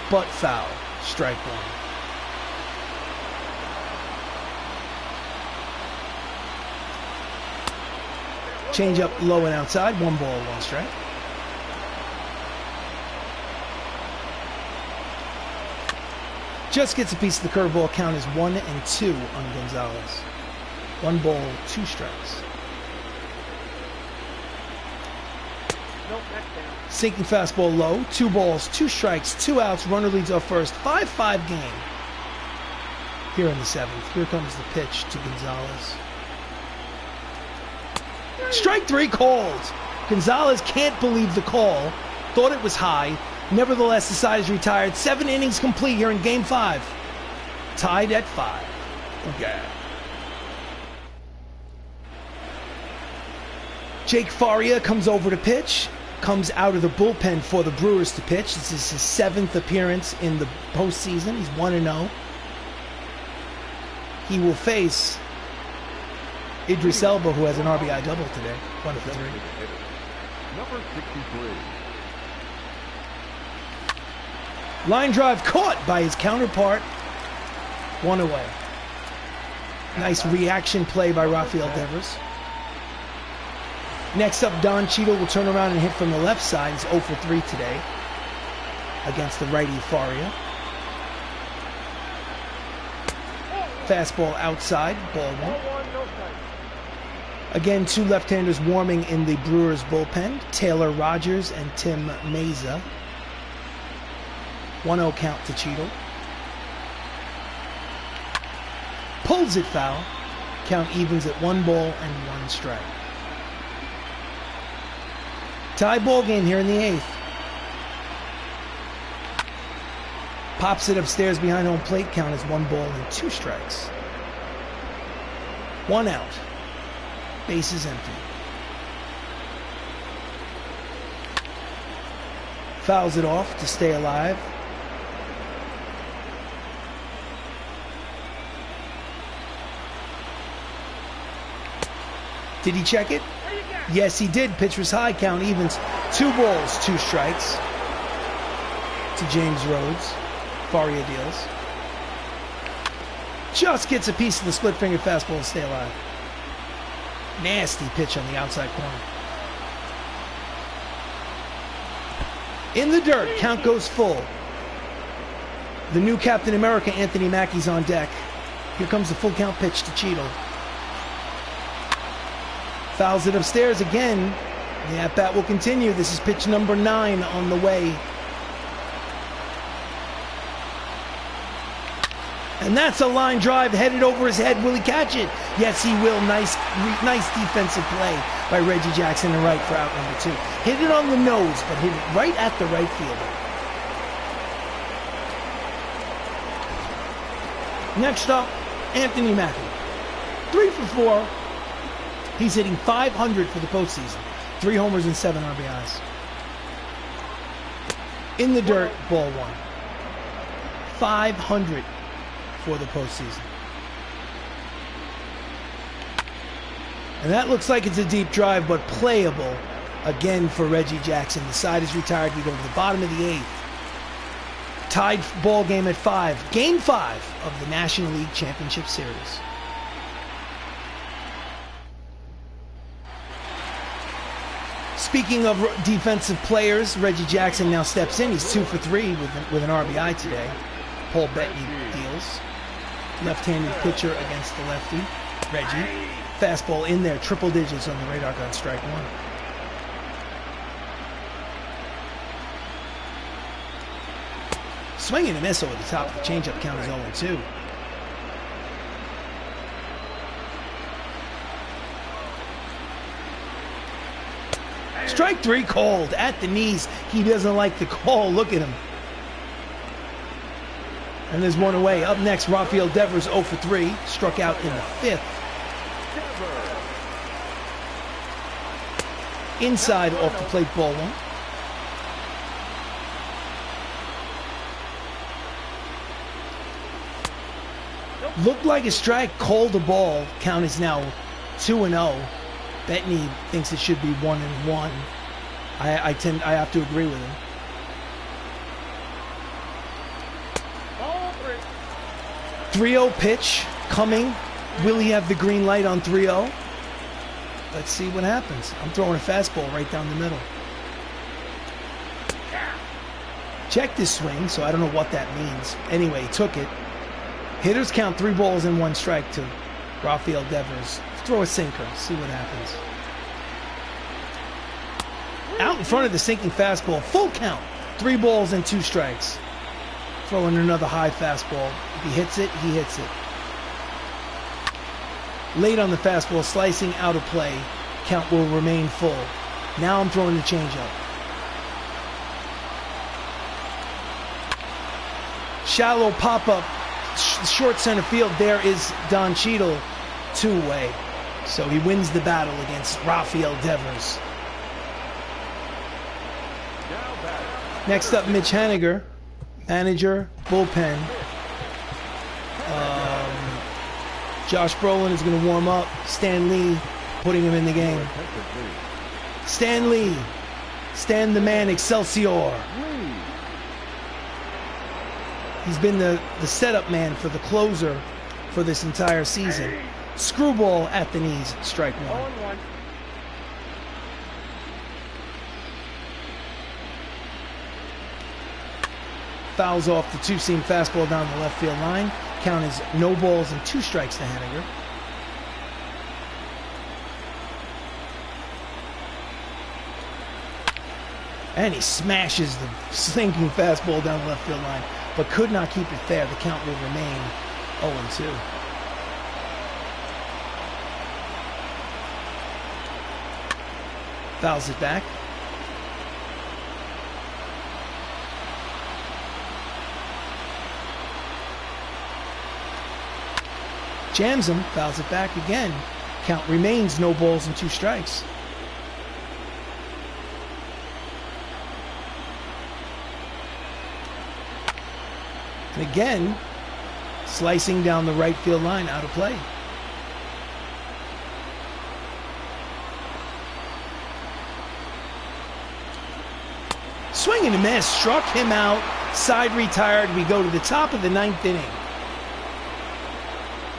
but foul. Strike 1. Change up low and outside. 1 ball, 1 strike. Just gets a piece of the curveball. Count is 1 and 2 on Gonzalez. 1 ball, 2 strikes. Sinking fastball low. 2 balls, 2 strikes, 2 outs. Runner leads off first. 5-5 game here in the 7th. Here comes the pitch to Gonzalez. Strike 3 called. Gonzalez can't believe the call. Thought it was high. Nevertheless, the side is retired. 7 innings complete here in Game 5. Tied at 5. Okay. Jake Faria comes over to pitch. Comes out of the bullpen for the Brewers to pitch. This is his 7th appearance in the postseason. He's 1-0. He will face Idris Elba, who has an RBI double today. 1 for 3. Number 63. Line drive caught by his counterpart. 1 away. Nice reaction play by Rafael Devers. Next up, Don Cheadle will turn around and hit from the left side. He's 0 for 3 today against the righty Faria. Fastball outside, ball 1. Again, 2 left-handers warming in the Brewers bullpen. Taylor Rogers and Tim Meza. 1-0 count to Cheadle. Pulls it foul. Count evens at 1 ball and 1 strike. Tie ball game here in the 8th. Pops it upstairs behind home plate. Count is 1 ball and 2 strikes. 1 out. Base is empty. Fouls it off to stay alive. Did he check it? Yes, he did. Pitch was high. Count evens. 2 balls, 2 strikes to James Rhodes. Faria deals. Just gets a piece of the split finger fastball to stay alive. Nasty pitch on the outside corner. In the dirt. Count goes full. The new Captain America, Anthony Mackie's on deck. Here comes the full count pitch to Cheadle. Fouls it upstairs again. The at-bat will continue. This is pitch number 9 on the way. And that's a line drive headed over his head. Will he catch it? Yes, he will. Nice defensive play by Reggie Jackson in right for out number 2. Hit it on the nose, but hit it right at the right fielder. Next up, Anthony Mackie. 3 for 4. He's hitting .500 for the postseason. 3 homers and 7 RBIs. In the dirt, ball 1. .500 for the postseason. And that looks like it's a deep drive, but playable again for Reggie Jackson. The side is retired. We go to the bottom of the 8th. Tied ball game at 5. Game 5 of the National League Championship Series. Speaking of defensive players, Reggie Jackson now steps in. He's 2 for 3 with an RBI today. Paul Bettany deals. Left-handed pitcher against the lefty, Reggie. Fastball in there, triple digits on the radar gun, strike 1. Swing and a miss over the top of the changeup. Count is 0-2. Strike 3 called at the knees. He doesn't like the call. Look at him. And there's 1 away. Up next, Rafael Devers 0 for 3. Struck out in the 5th. Inside off the plate, ball 1. Looked like a strike, called a ball. Count is now 2-0. Bettany thinks it should be 1-1. I have to agree with him. 3-0 pitch coming. Will he have the green light on 3-0? Let's see what happens. I'm throwing a fastball right down the middle. Checked his swing, so I don't know what that means. Anyway, he took it. Hitters count 3 balls and 1 strike to Rafael Devers. Throw a sinker, see what happens. Out in front of the sinking fastball, full count. 3 balls and 2 strikes. Throwing another high fastball. If he hits it, he hits it. Late on the fastball, slicing out of play. Count will remain full. Now I'm throwing the changeup. Shallow pop-up, short center field. There is Don Cheadle, 2 away. So he wins the battle against Rafael Devers. Next up, Mitch Haniger, manager, bullpen. Josh Brolin is going to warm up. Stan Lee putting him in the game. Stan Lee, Stan the Man Excelsior. He's been the setup man for the closer for this entire season. Screwball at the knees, strike one. Fouls off the two-seam fastball down the left field line. Count is no balls and 2 strikes to Haniger. And he smashes the sinking fastball down the left field line, but could not keep it fair. The count will remain 0-2. Fouls it back. Jams him, fouls it back again. Count remains no balls and 2 strikes. And again, slicing down the right field line, out of play. Swing and a miss, struck him out, side retired. We go to the top of the 9th inning.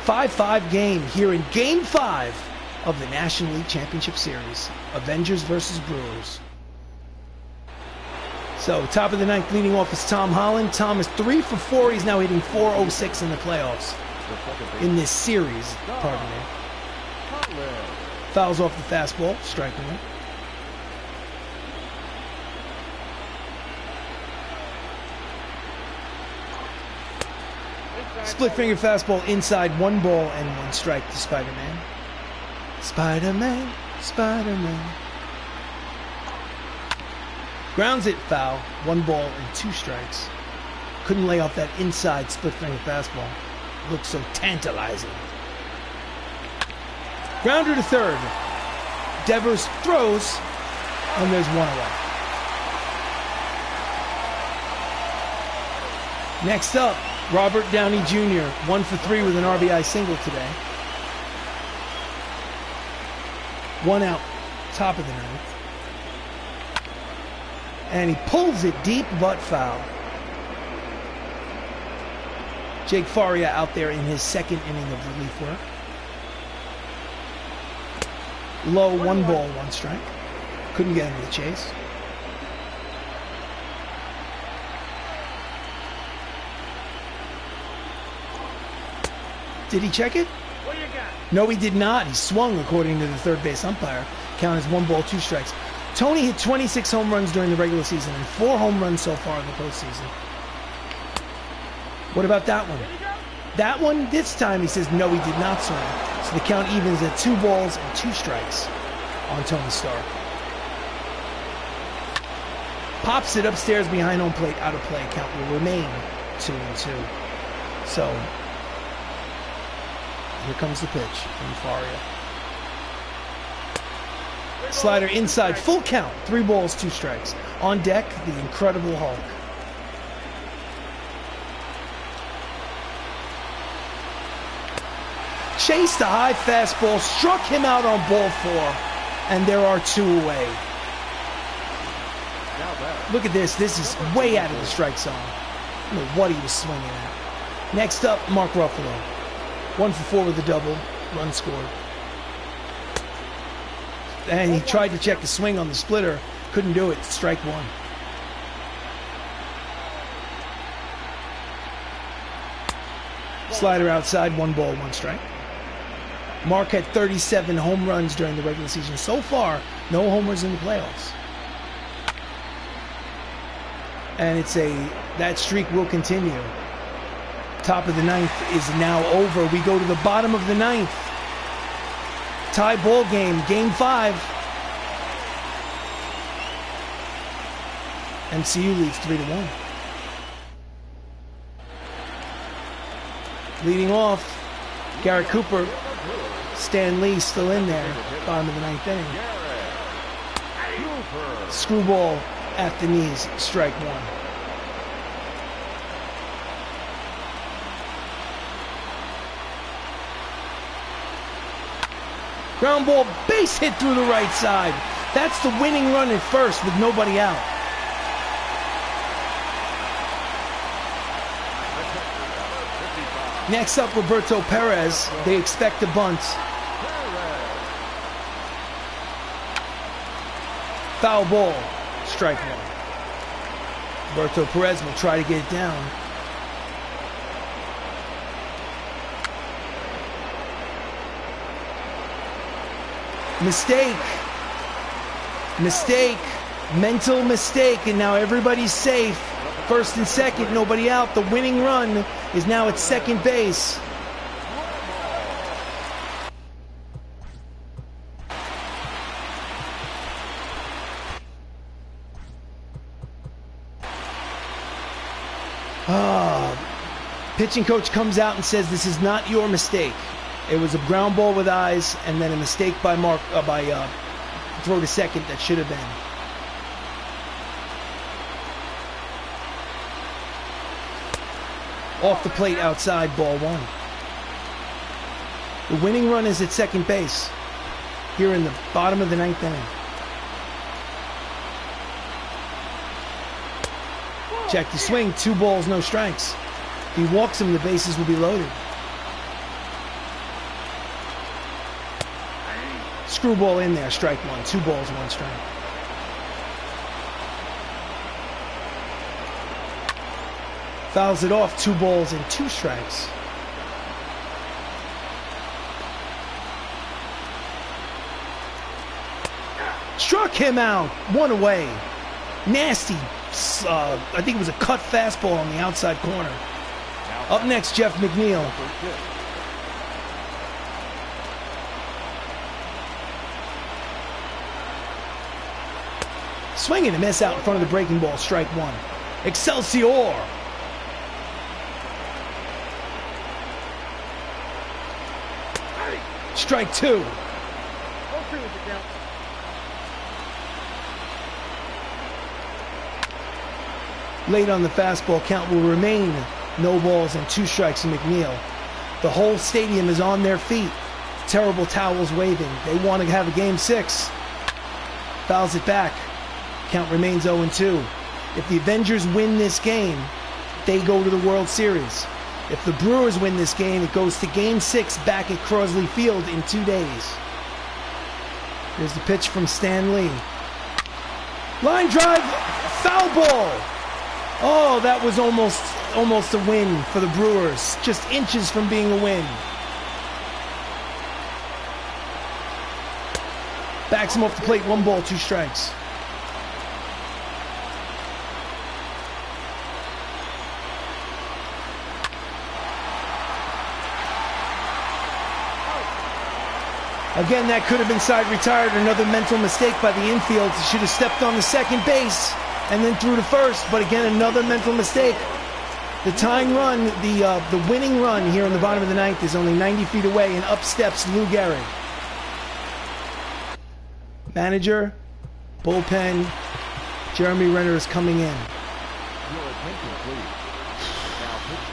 5-5 game here in Game 5 of the National League Championship Series. Avengers versus Brewers. So, top of the 9th, leading off is Tom Holland. Tom is 3 for 4. He's now hitting .406 in the playoffs. In this series, pardon me. Fouls off the fastball, strike one. Split finger fastball inside, 1 ball and 1 strike to Spider-Man. Spider-Man, Spider-Man. Grounds it foul, 1 ball and 2 strikes. Couldn't lay off that inside split finger fastball. Looked so tantalizing. Grounder to third. Devers throws, and there's 1 away. Next up, Robert Downey Jr., 1 for 3 with an RBI single today. 1 out, top of the 9th. And he pulls it deep, but foul. Jake Faria out there in his 2nd inning of relief work. Low, 1 ball, 1 strike. Couldn't get into the chase. Did he check it? What do you got? No, he did not. He swung, according to the third base umpire. Count is 1 ball, 2 strikes. Tony hit 26 home runs during the regular season and 4 home runs so far in the postseason. What about that one? That one, this time, he says no, he did not swing. So the count evens at 2 balls and 2 strikes on Tony Stark. Pops it upstairs behind home plate, out of play. Count will remain 2-2. So here comes the pitch from Faria. Slider inside, full count, 3 balls, 2 strikes. On deck, the Incredible Hulk. Chased a high fastball, struck him out on ball 4, and there are 2 away. Look at this. This is way out of the strike zone. I don't know what he was swinging at. Next up, Mark Ruffalo. 1 for 4 with a double, run scored. And he tried to check the swing on the splitter, couldn't do it, strike 1. Slider outside, 1 ball, 1 strike. Mark had 37 home runs during the regular season. So far, no homers in the playoffs. And that streak will continue. Top of the 9th is now over. We go to the bottom of the 9th. Tie ball game, Game 5. MCU leads 3-1. Leading off, Garrett Cooper, Stan Lee still in there, bottom of the ninth inning. Screwball at the knees, strike one. Ground ball, base hit through the right side. That's the winning run at first with nobody out. Next up, Roberto Perez. They expect a bunt. Foul ball, strike one. Roberto Perez will try to get it down. Mistake. Mistake. Mental mistake, and now everybody's safe. First and second, nobody out. The winning run is now at second base. Pitching coach comes out and says, "This is not your mistake. It was a ground ball with eyes, and then a mistake by throw to second that should have been." Off the plate, outside, ball one. The winning run is at second base here in the bottom of the ninth inning. Check the swing, 2 balls, no strikes. If he walks him, the bases will be loaded. Screwball in there, strike one. 2 balls, 1 strike. Fouls it off, 2 balls and 2 strikes. Struck him out, 1 away. Nasty, I think it was a cut fastball on the outside corner. Up next, Jeff McNeil. Swing and a miss out in front of the breaking ball, strike one. Excelsior! Strike two. Late on the fastball, count will remain no balls and 2 strikes to McNeil. The whole stadium is on their feet. Terrible towels waving. They want to have a game 6. Fouls it back. Count remains 0-2. If the Avengers win this game, they go to the World Series. If the Brewers win this game, it goes to game 6 back at Crosley Field in 2 days. Here's the pitch from Stan Lee. Line drive, foul ball. Oh, that was almost a win for the Brewers. Just inches from being a win. Backs him off the plate, 1 ball, 2 strikes. Again, that could have been side retired. Another mental mistake by the infield. He should have stepped on the second base and then threw to first. But again, another mental mistake. The tying run, the winning run here in the bottom of the ninth is only 90 feet away, and up steps Lou Gehrig. Manager, bullpen, Jeremy Renner is coming in.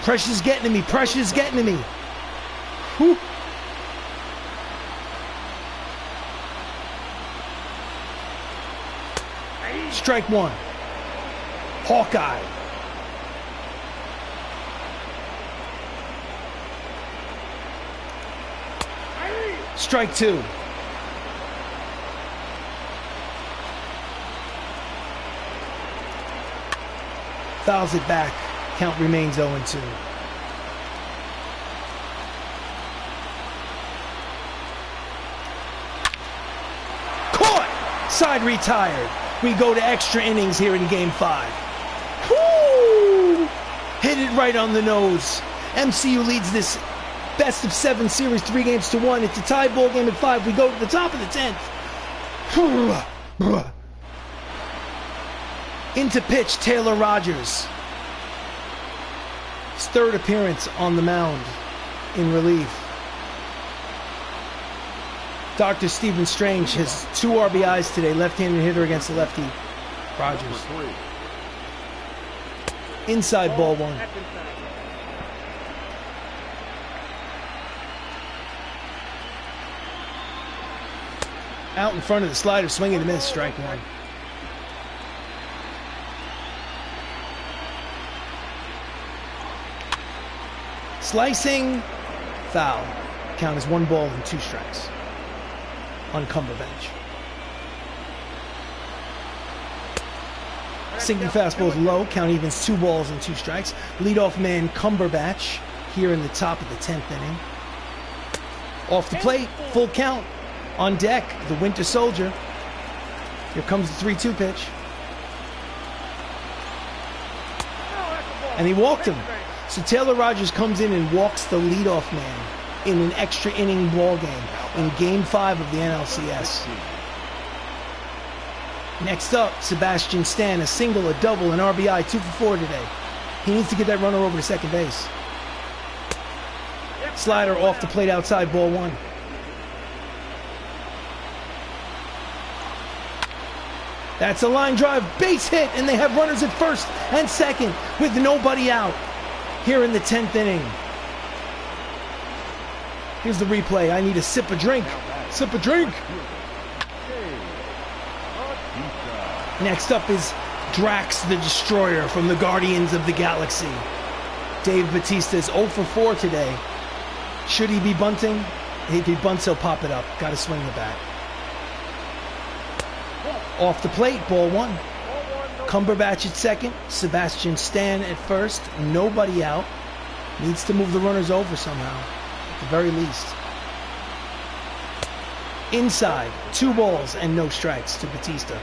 Pressure's getting to me. Pressure's getting to me. Whew. Strike one. Hawkeye. Strike two. Fouls it back. Count remains 0-2. Caught! Side retired. We go to extra innings here in Game 5. Woo! Hit it right on the nose. MCU leads this best of 7 series 3-1. It's a tie ball game at 5. We go to the top of the 10th. Into pitch, Taylor Rogers. His 3rd appearance on the mound in relief. Dr. Stephen Strange has 2 RBIs today, left-handed hitter against the lefty Rogers. Inside ball 1. Out in front of the slider, swing and a miss, strike 1. Slicing, foul. Count as 1 ball and 2 strikes on Cumberbatch. Sinking fastball is low, count evens 2 balls and 2 strikes. Leadoff man Cumberbatch here in the top of the 10th inning. Off the plate, full count. On deck, the Winter Soldier. Here comes the 3-2 pitch. And he walked him. So Taylor Rogers comes in and walks the leadoff man in an extra inning ball game in Game 5 of the NLCS. Next up, Sebastian Stan, a single, a double, an RBI, 2 for 4 today. He needs to get that runner over to second base. Slider off the plate outside, ball 1. That's a line drive, base hit, and they have runners at first and second with nobody out here in the 10th inning. Here's the replay. I need a sip of drink. Sip of drink. Next up is Drax the Destroyer from the Guardians of the Galaxy. Dave Bautista is 0 for 4 today. Should he be bunting? If he bunts, he'll pop it up. Got to swing the bat. Off the plate, ball 1. Cumberbatch at second, Sebastian Stan at first, nobody out. Needs to move the runners over somehow, at the very least. Inside, 2 balls and no strikes to Bautista.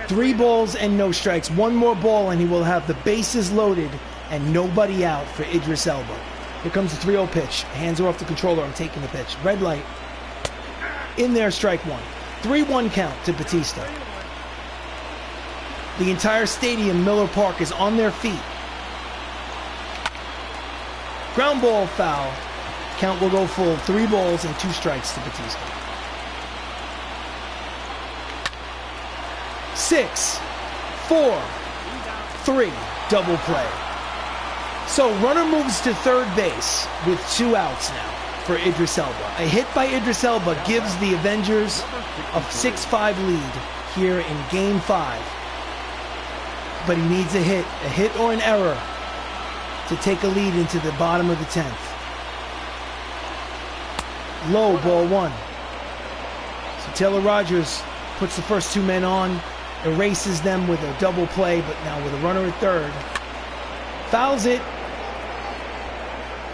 Three balls and no strikes. 1 more ball and he will have the bases loaded and nobody out for Idris Elba. Here comes the 3-0 pitch. Hands are off the controller. I'm taking the pitch. Red light. In there, strike 1. 3-1 count to Bautista. The entire stadium, Miller Park, is on their feet. Ground ball, foul. Count will go full. 3 balls and 2 strikes to Bautista. 6, 4, 3. Double play. So runner moves to third base with 2 outs now for Idris Elba. A hit by Idris Elba gives the Avengers a 6-5 lead here in Game 5. But he needs a hit or an error to take a lead into the bottom of the 10th. Low, ball 1. So Taylor Rogers puts the first 2 men on, erases them with a double play, but now with a runner at third. Fouls it.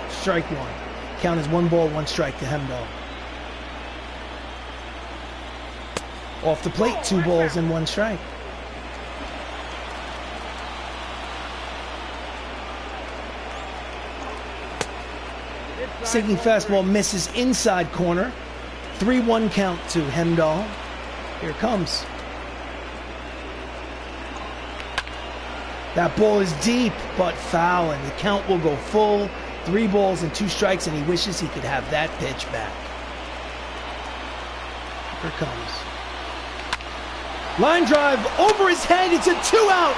Strike 1. Count as 1 ball, 1 strike to Hemdahl. Off the plate, 2 balls and 1 strike. Sinking fastball misses inside corner. 3-1 count to Hemdahl. Here it comes. That ball is deep, but foul, and the count will go full. 3 balls and 2 strikes, and he wishes he could have that pitch back. Here it comes. Line drive over his head. It's a 2-out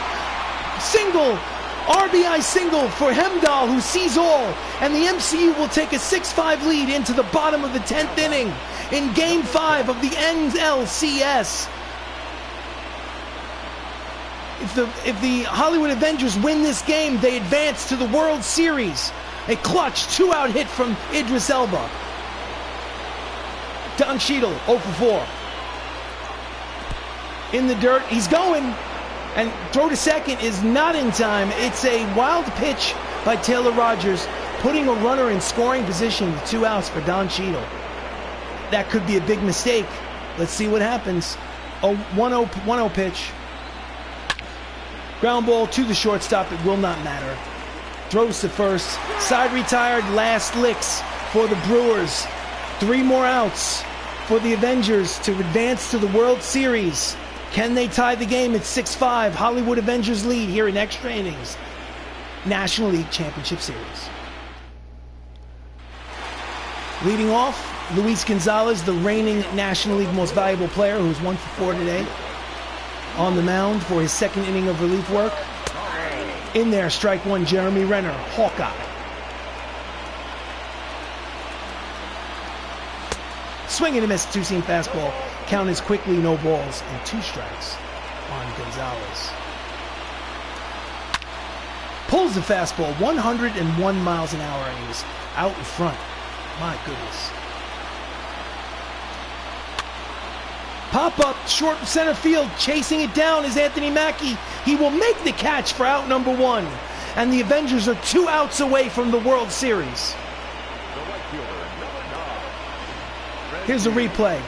single. RBI single for Hemdahl, who sees all. And the MCU will take a 6-5 lead into the bottom of the 10th inning in Game 5 of the NLCS. If the Hollywood Avengers win this game, they advance to the World Series. A clutch 2-out hit from Idris Elba. Don Cheadle, 0 for 4. In the dirt, he's going. And throw to second is not in time. It's a wild pitch by Taylor Rogers, putting a runner in scoring position with 2 outs for Don Cheadle. That could be a big mistake. Let's see what happens. A 1-0 pitch. Ground ball to the shortstop. It will not matter. Throws to first. Side retired. Last licks for the Brewers. 3 more outs for the Avengers to advance to the World Series. Can they tie the game at 6-5? Hollywood Avengers lead here in extra innings. National League Championship Series. Leading off, Luis Gonzalez, the reigning National League Most Valuable Player, who's 1 for 4 today, on the mound for his second inning of relief work. In there, strike one, Jeremy Renner, Hawkeye. Swing and a miss, two-seam fastball. Count is quickly no balls and 2 strikes on Gonzalez. Pulls the fastball 101 miles an hour, and he was out in front. My goodness. Pop up, short center field, chasing it down is Anthony Mackie. He will make the catch for out number 1. And the Avengers are 2 outs away from the World Series. Here's a replay.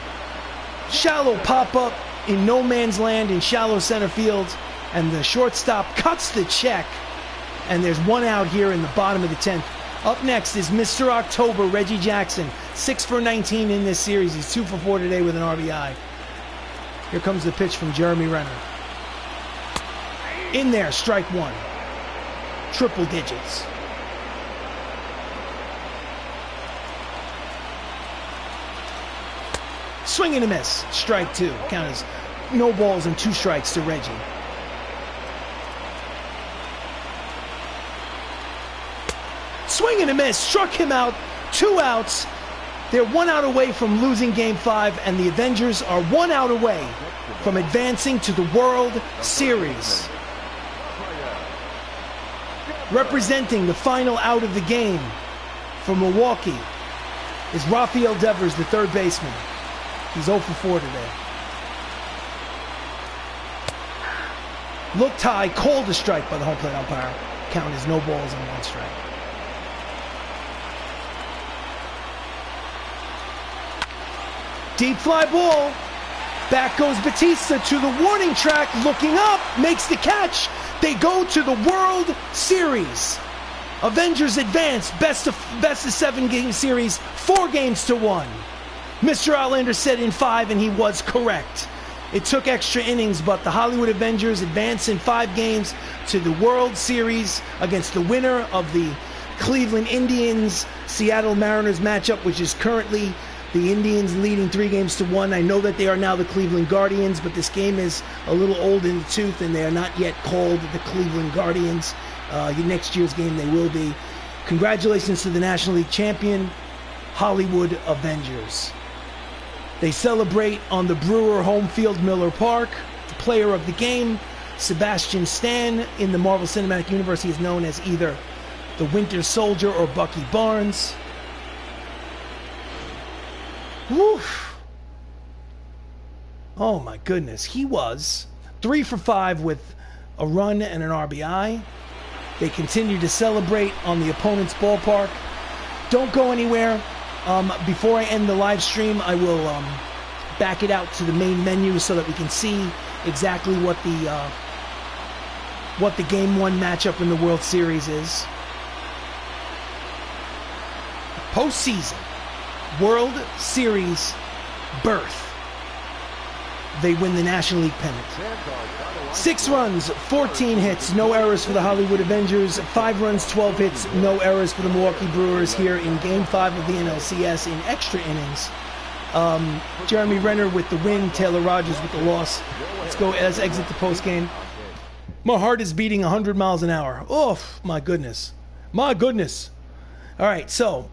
Shallow pop up in no man's land in shallow center field. And the shortstop cuts the check. And there's 1 out here in the bottom of the 10th. Up next is Mr. October, Reggie Jackson. 6 for 19 in this series. He's 2 for 4 today with an RBI. Here comes the pitch from Jeremy Renner. In there, strike one. Triple digits. Swing and a miss. Strike two. Count as no balls and 2 strikes to Reggie. Swing and a miss. Struck him out. 2 outs. They're 1 out away from losing Game 5, and the Avengers are 1 out away from advancing to the World Series. Representing the final out of the game for Milwaukee is Rafael Devers, the third baseman. He's 0 for 4 today. Looked high, called a strike by the home plate umpire. Count is no balls and 1 strike. Deep fly ball. Back goes Batista to the warning track, looking up, makes the catch. They go to the World Series. Avengers advance, best of 7 game series, 4 games to 1. Mr. Outlander said in 5, and he was correct. It took extra innings, but the Hollywood Avengers advance in 5 games to the World Series against the winner of the Cleveland Indians Seattle Mariners matchup, which is currently the Indians leading 3 games to 1. I know that they are now the Cleveland Guardians, but this game is a little old in the tooth, and they are not yet called the Cleveland Guardians. Next year's game they will be. Congratulations to the National League champion, Hollywood Avengers. They celebrate on the Brewer home field, Miller Park. The player of the game, Sebastian Stan. In the Marvel Cinematic Universe, he is known as either the Winter Soldier or Bucky Barnes. Woof. Oh my goodness. He was 3 for 5 with a run and an RBI. They continue to celebrate on the opponent's ballpark. Don't go anywhere. Before I end the live stream, I will back it out to the main menu so that we can see exactly what the Game 1 matchup in the World Series is. Postseason. World Series berth. They win the National League pennant. 6 runs, 14 hits, no errors for the Hollywood Avengers. 5 runs, 12 hits, no errors for the Milwaukee Brewers here in Game 5 of the NLCS in extra innings. Jeremy Renner with the win, Taylor Rogers with the loss. Let's exit the post game. My heart is beating 100 miles an hour. Oh, my goodness. My goodness. All right, so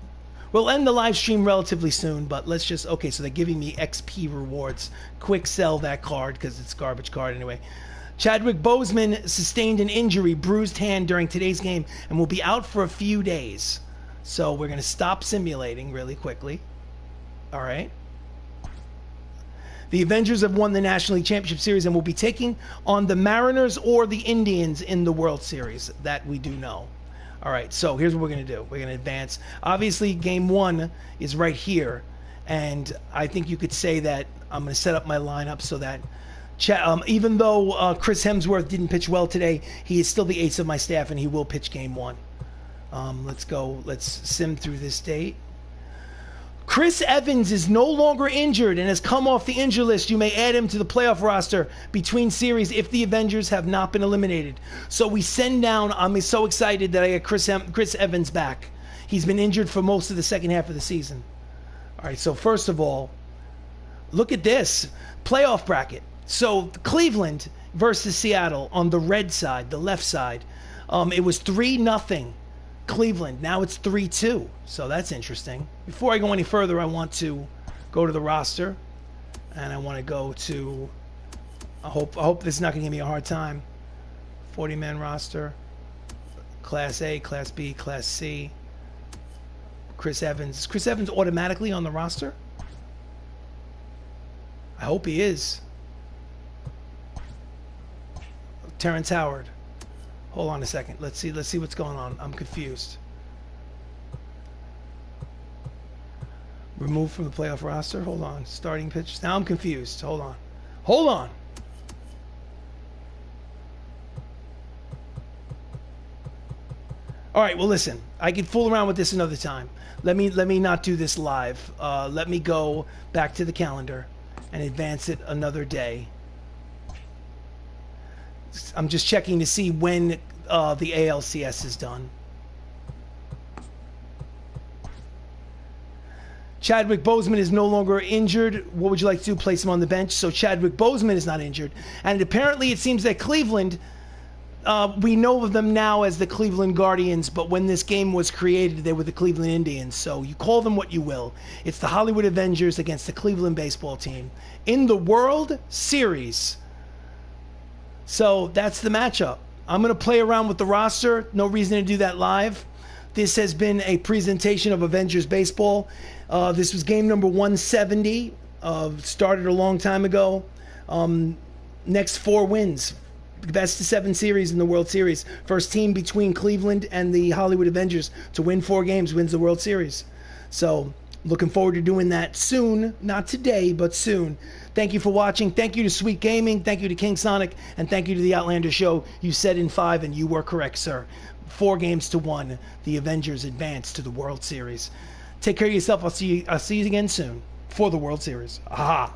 we'll end the live stream relatively soon, but let's just, okay, so they're giving me XP rewards. Quick sell that card because it's a garbage card anyway. Chadwick Boseman sustained an injury, bruised hand during today's game, and will be out for a few days. So we're going to stop simulating really quickly. All right. The Avengers have won the National League Championship Series and will be taking on the Mariners or the Indians in the World Series. That we do know. All right, so here's what we're going to do. We're going to advance. Obviously, Game 1 is right here, and I think you could say that I'm going to set up my lineup so that even though Chris Hemsworth didn't pitch well today, he is still the ace of my staff, and he will pitch Game 1. Let's go. Let's sim through this date. Chris Evans is no longer injured and has come off the injured list. You may add him to the playoff roster between series if the Avengers have not been eliminated. So we send down, I'm so excited that I got Chris Evans back. He's been injured for most of the second half of the season. All right, so first of all, look at this. Playoff bracket. So Cleveland versus Seattle on the red side, the left side. It was 3-0 Cleveland. Now it's 3-2. So that's interesting. Before I go any further, I want to go to the roster. And I want to go to... I hope this is not going to give me a hard time. 40-man roster. Class A, Class B, Class C. Chris Evans. Is Chris Evans automatically on the roster? I hope he is. Terrence Howard. Hold on a second. Let's see what's going on. I'm confused. Removed from the playoff roster. Hold on. Starting pitch. Now I'm confused. Hold on. Hold on. All right, well, listen. I can fool around with this another time. Let me not do this live. Let me go back to the calendar and advance it another day. I'm just checking to see when the ALCS is done. Chadwick Boseman is no longer injured. What would you like to do? Place him on the bench. So Chadwick Boseman is not injured. And apparently it seems that Cleveland, we know of them now as the Cleveland Guardians, but when this game was created, they were the Cleveland Indians. So you call them what you will. It's the Hollywood Avengers against the Cleveland baseball team in the World Series. So that's the matchup. I'm going to play around with the roster. No reason to do that live. This has been a presentation of Avengers Baseball. This was game number 170. Started a long time ago. Next 4 wins. Best of 7 series in the World Series. First team between Cleveland and the Hollywood Avengers to win 4 games wins the World Series. So looking forward to doing that soon. Not today, but soon. Thank you for watching. Thank you to Sweet Gaming. Thank you to King Sonic. And thank you to the Outlander Show. You said in 5, and you were correct, sir. 4 games to 1. The Avengers advance to the World Series. Take care of yourself. I'll see you again soon for the World Series. Aha!